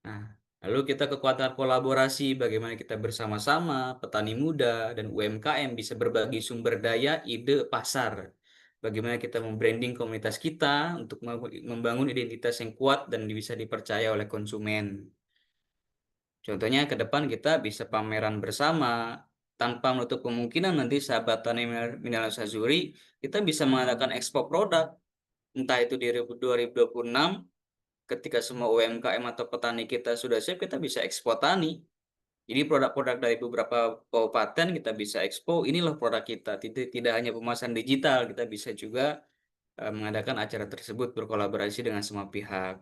Nah, lalu kita kekuatan kolaborasi, bagaimana kita bersama-sama, petani muda dan UMKM bisa berbagi sumber daya, ide, pasar. Bagaimana kita membranding komunitas kita untuk membangun identitas yang kuat dan bisa dipercaya oleh konsumen. Contohnya ke depan kita bisa pameran bersama, tanpa menutup kemungkinan nanti sahabat Tani Mineral Sazuri, kita bisa mengadakan ekspor produk, entah itu di 2026, ketika semua UMKM atau petani kita sudah siap, kita bisa ekspor tani. Jadi produk-produk dari beberapa kabupaten kita bisa ekspor. Inilah produk kita. Tidak hanya pemasaran digital, kita bisa juga mengadakan acara tersebut berkolaborasi dengan semua pihak.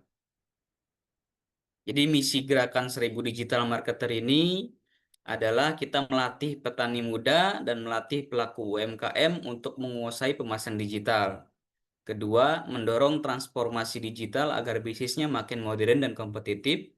Jadi misi gerakan 1.000 digital marketer ini adalah kita melatih petani muda dan melatih pelaku UMKM untuk menguasai pemasaran digital. Kedua, mendorong transformasi digital agar bisnisnya makin modern dan kompetitif.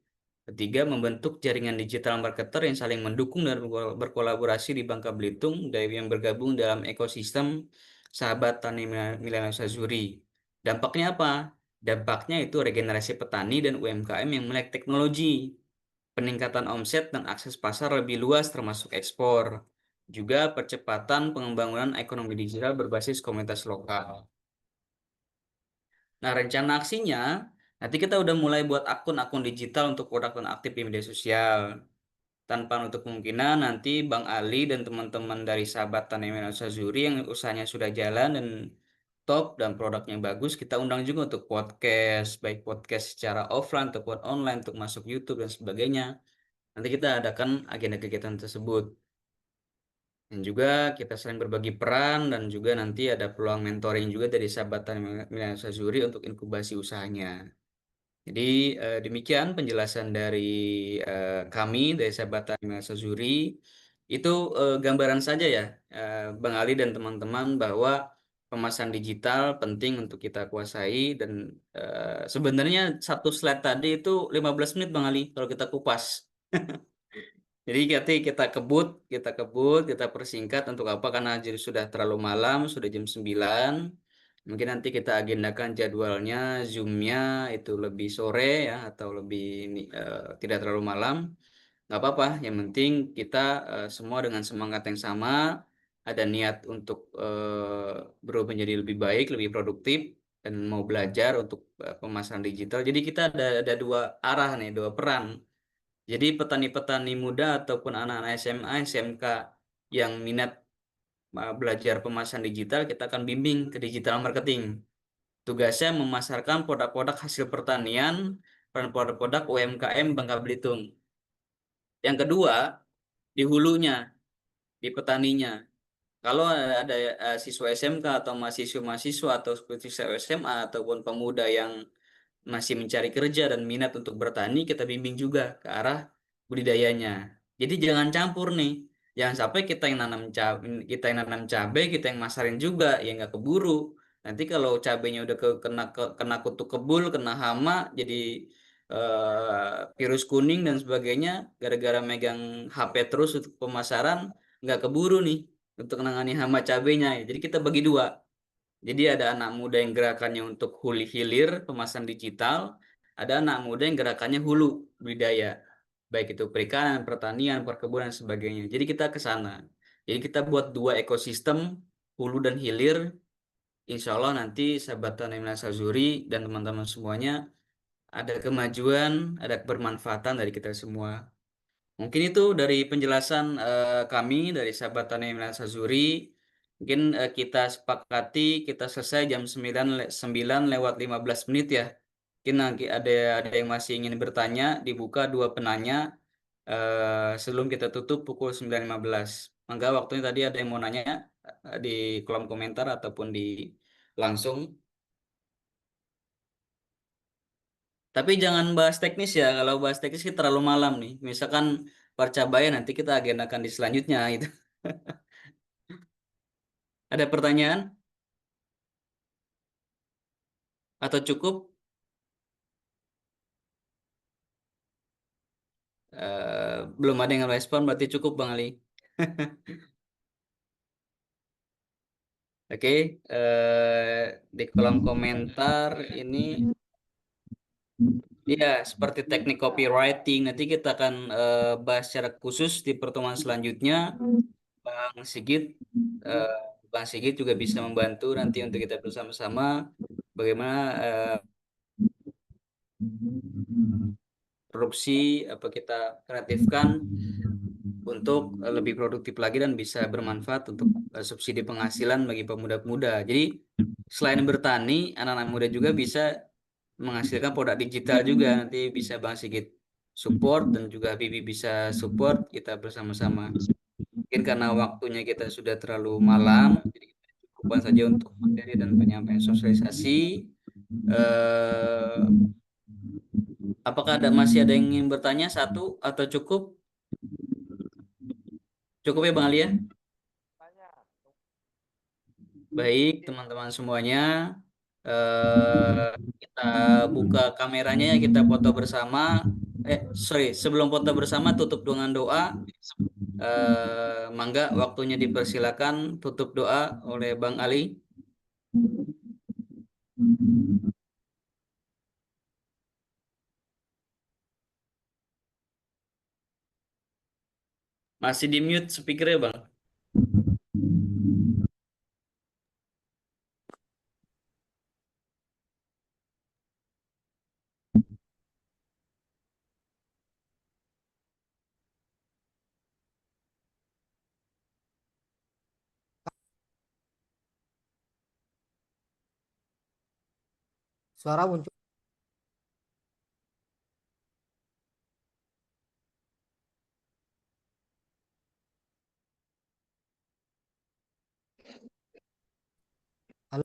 Ketiga, membentuk jaringan digital marketer yang saling mendukung dan berkolaborasi di Bangka Belitung dari yang bergabung dalam ekosistem sahabat Tani Milenial Sazuri. Dampaknya apa? Dampaknya itu regenerasi petani dan UMKM yang melek teknologi, peningkatan omset dan akses pasar lebih luas termasuk ekspor. Juga percepatan pengembangan ekonomi digital berbasis komunitas lokal. Nah, rencana aksinya, nanti kita udah mulai buat akun-akun digital untuk produk dan aktif di media sosial. Tanpa untuk kemungkinan nanti Bang Ali dan teman-teman dari sahabat Tani Sazuri yang usahanya sudah jalan dan top dan produknya bagus, kita undang juga untuk podcast, baik podcast secara offline ataupun online untuk masuk YouTube dan sebagainya. Nanti kita adakan agenda kegiatan tersebut. Dan juga kita sering berbagi peran dan juga nanti ada peluang mentoring juga dari sahabat Tani Sazuri untuk inkubasi usahanya. Jadi demikian penjelasan dari kami dari sahabat Tani Sazuri. Itu gambaran saja ya, Bang Ali dan teman-teman, bahwa pemasaran digital penting untuk kita kuasai dan sebenarnya satu slide tadi itu 15 menit Bang Ali kalau kita kupas. Jadi kita persingkat untuk apa? Karena jadi sudah terlalu malam, sudah jam 9. Mungkin nanti kita agendakan jadwalnya, Zoom-nya itu lebih sore ya, atau lebih tidak terlalu malam. Nggak apa-apa, yang penting kita semua dengan semangat yang sama, ada niat untuk berubah menjadi lebih baik, lebih produktif, dan mau belajar untuk pemasaran digital. Jadi kita ada dua arah nih, dua peran. Jadi petani-petani muda ataupun anak-anak SMA, SMK yang minat belajar pemasaran digital, kita akan bimbing ke digital marketing. Tugasnya memasarkan produk-produk hasil pertanian dan produk-produk UMKM Bangka Belitung. Yang kedua, di hulunya, di petaninya. Kalau ada siswa SMK atau mahasiswa-mahasiswa atau siswa SMA ataupun pemuda yang masih mencari kerja dan minat untuk bertani, kita bimbing juga ke arah budidayanya. Jadi jangan campur nih. Jangan sampai kita yang nanam cabai, kita yang masarin juga, ya nggak keburu. Nanti kalau cabainya udah kena kutu kebul, kena hama, jadi virus kuning dan sebagainya, gara-gara megang HP terus untuk pemasaran, nggak keburu nih untuk menangani hama cabainya. Jadi kita bagi dua. Jadi ada anak muda yang gerakannya untuk hulu hilir pemasaran digital, ada anak muda yang gerakannya hulu budidaya, baik itu perikanan, pertanian, perkebunan dan sebagainya. Jadi kita ke sana. Jadi kita buat dua ekosistem hulu dan hilir. Insya Allah nanti sahabat Tani Minas Azuri dan teman-teman semuanya ada kemajuan, ada kebermanfaatan dari kita semua. Mungkin itu dari penjelasan kami dari sahabat Tani Minas Azuri. Mungkin kita sepakati kita selesai jam 9 lewat 15 menit ya. Mungkin nanti ada yang masih ingin bertanya, dibuka dua penanya sebelum kita tutup pukul 9.15. Mangga waktunya tadi ada yang mau nanya di kolom komentar ataupun di langsung. Tapi jangan bahas teknis ya. Kalau bahas teknis kita terlalu malam nih. Misalkan Percabaya nanti kita agendakan di selanjutnya gitu. Ada pertanyaan? Atau cukup? Belum ada yang respon, berarti cukup Bang Ali. Oke, di kolom komentar ini, ya seperti teknik copywriting. Nanti kita akan bahas secara khusus di pertemuan selanjutnya. Bang Sigit, eh, Bang Sigit juga bisa membantu nanti untuk kita bersama-sama bagaimana produksi apa kita kreatifkan untuk lebih produktif lagi dan bisa bermanfaat untuk subsidi penghasilan bagi pemuda-pemuda. Jadi selain bertani, anak-anak muda juga bisa menghasilkan produk digital juga. Nanti bisa Bang Sigit support dan juga Bibi bisa support kita bersama-sama. Mungkin karena waktunya kita sudah terlalu malam, jadi kita cukupkan saja untuk materi dan penyampaian sosialisasi. Eh, apakah masih ada yang ingin bertanya satu atau cukup? Cukup ya Bang Ali ya? Baik teman-teman semuanya, kita buka kameranya ya, kita foto bersama. Sorry, sebelum foto bersama tutup dengan doa. Mangga waktunya dipersilakan tutup doa oleh Bang Ali. Masih di mute speakernya Bang. Suara muncul. Halo.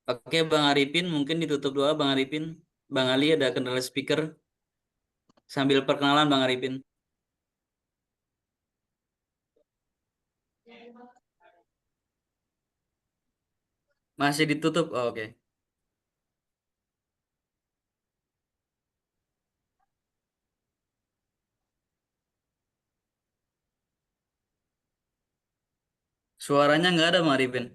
Oke Bang Arifin, mungkin ditutup doa Bang Arifin. Bang Ali ada kendala speaker. Sambil perkenalan Bang Arifin. Masih ditutup. Oh, oke. Suaranya nggak ada, Maripin.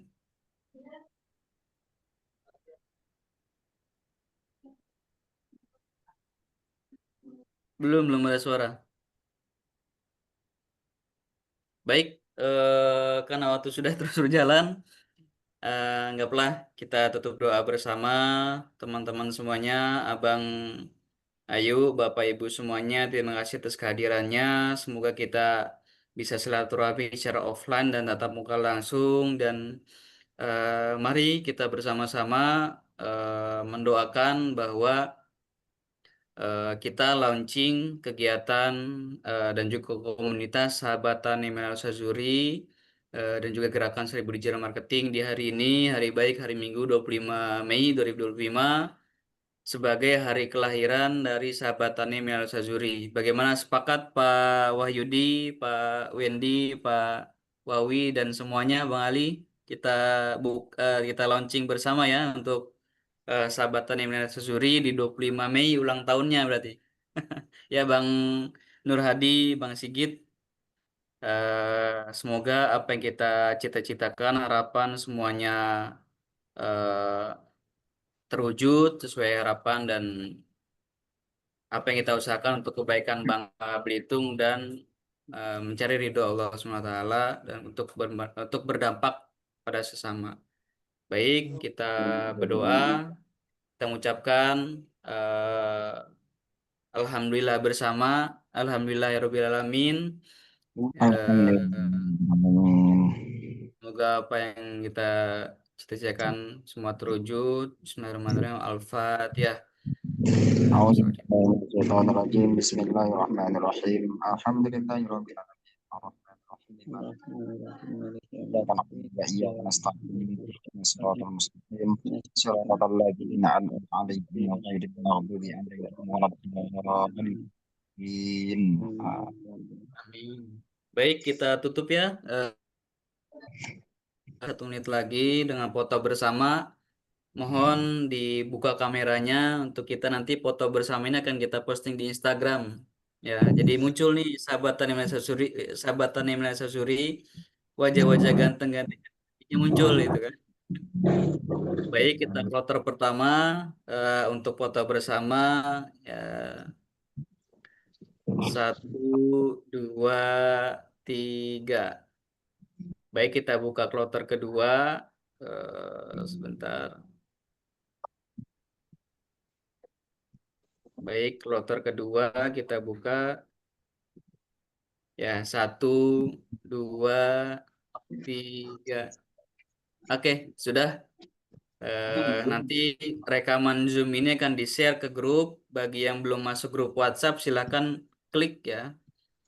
Belum ada suara. Baik, karena waktu sudah terus berjalan, anggaplah kita tutup doa bersama teman-teman semuanya, Abang Ayu, Bapak Ibu semuanya, terima kasih atas kehadirannya. Semoga kita bisa silaturahmi secara offline dan tatap muka langsung dan mari kita bersama-sama mendoakan bahwa kita launching kegiatan dan juga komunitas Sahabatan Email Sazuri dan juga gerakan 1000 Digital Marketing di hari ini, hari baik, hari Minggu 25 Mei 2025 sebagai hari kelahiran dari Sahabatan Email Sazuri. Bagaimana, sepakat Pak Wahyudi, Pak Wendy, Pak Wawi dan semuanya, Bang Ali? Kita kita launching bersama ya untuk Sahabatan Email Sazuri di 25 Mei ulang tahunnya berarti. Ya Bang Nur Hadi, Bang Sigit, semoga apa yang kita cita-citakan, harapan semuanya eh, terwujud sesuai harapan dan apa yang kita usahakan untuk kebaikan Bangka Belitung dan mencari ridho Allah SWT dan untuk berdampak pada sesama. Baik, kita berdoa, kita mengucapkan eh, Alhamdulillah bersama, Alhamdulillahirobbilalamin. Semoga apa yang kita cita-citakan semua terwujud. Bismillahirrahmanirrahim. Al-Fatihah. أعوذ بالله من الشيطان الرجيم بسم الله الرحمن الرحيم الحمد لله رب العالمين الرحمن الرحيم إياك نعبد وإياك نستعين اهدنا الصراط المستقيم صراط الذين أنعمت عليهم غير المغضوب عليهم ولا الضالين Amin. Baik, kita tutup ya. 1 menit lagi dengan foto bersama. Mohon dibuka kameranya untuk kita nanti foto bersama ini akan kita posting di Instagram. Ya, jadi muncul nih sahabatan Imlek Sasuri, wajah-wajah ganteng-ganteng muncul itu kan. Baik, kita kloter pertama untuk foto bersama. Ya, 1, 2, 3. Baik, kita buka kloter kedua. Sebentar. Baik, kloter kedua kita buka. Ya, 1, 2, 3. Oke, sudah. Nanti rekaman Zoom ini akan di-share ke grup. Bagi yang belum masuk grup WhatsApp, silakan klik ya.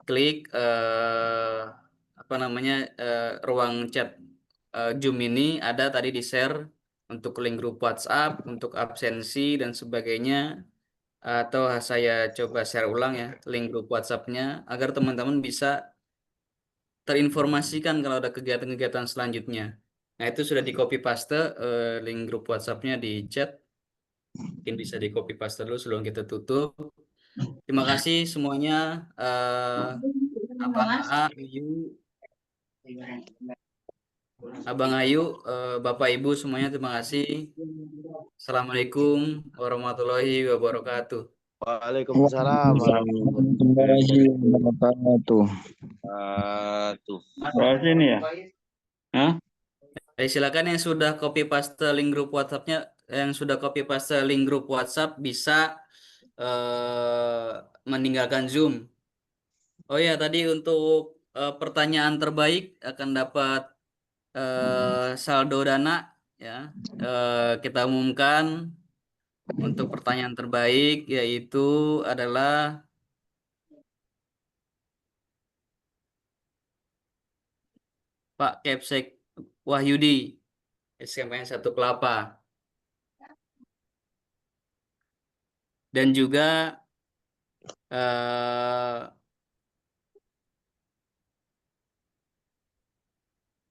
Klik apa namanya ruang chat Zoom ini ada tadi di-share untuk link grup WhatsApp, untuk absensi dan sebagainya. Atau saya coba share ulang ya link grup WhatsApp-nya agar teman-teman bisa terinformasikan kalau ada kegiatan-kegiatan selanjutnya. Nah, itu sudah di copy paste link grup WhatsApp-nya di chat. Mungkin bisa di copy paste dulu sebelum kita tutup. Terima kasih semuanya. Abang Ayu, Abang Ayu, Bapak Ibu semuanya terima kasih. Assalamualaikum warahmatullahi wabarakatuh. Waalaikumsalam warahmatullahi wabarakatuh. Berarti ini ya? Hah? Silakan yang sudah copy paste link grup WhatsApp-nya, yang sudah copy paste link grup WhatsApp bisa meninggalkan Zoom. Oh ya, tadi untuk pertanyaan terbaik akan dapat saldo dana ya. Kita umumkan untuk pertanyaan terbaik yaitu adalah Pak Kepsek Wahyudi, SMN 1 Kelapa. Dan juga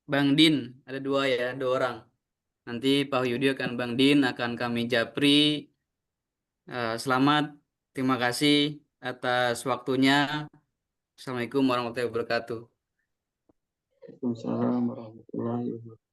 Bang Din, ada 2 ya, 2 orang. Nanti Pak Yudi akan Bang Din akan kami japri. Selamat, terima kasih atas waktunya. Assalamualaikum warahmatullahi wabarakatuh. Waalaikumsalam warahmatullahi wabarakatuh.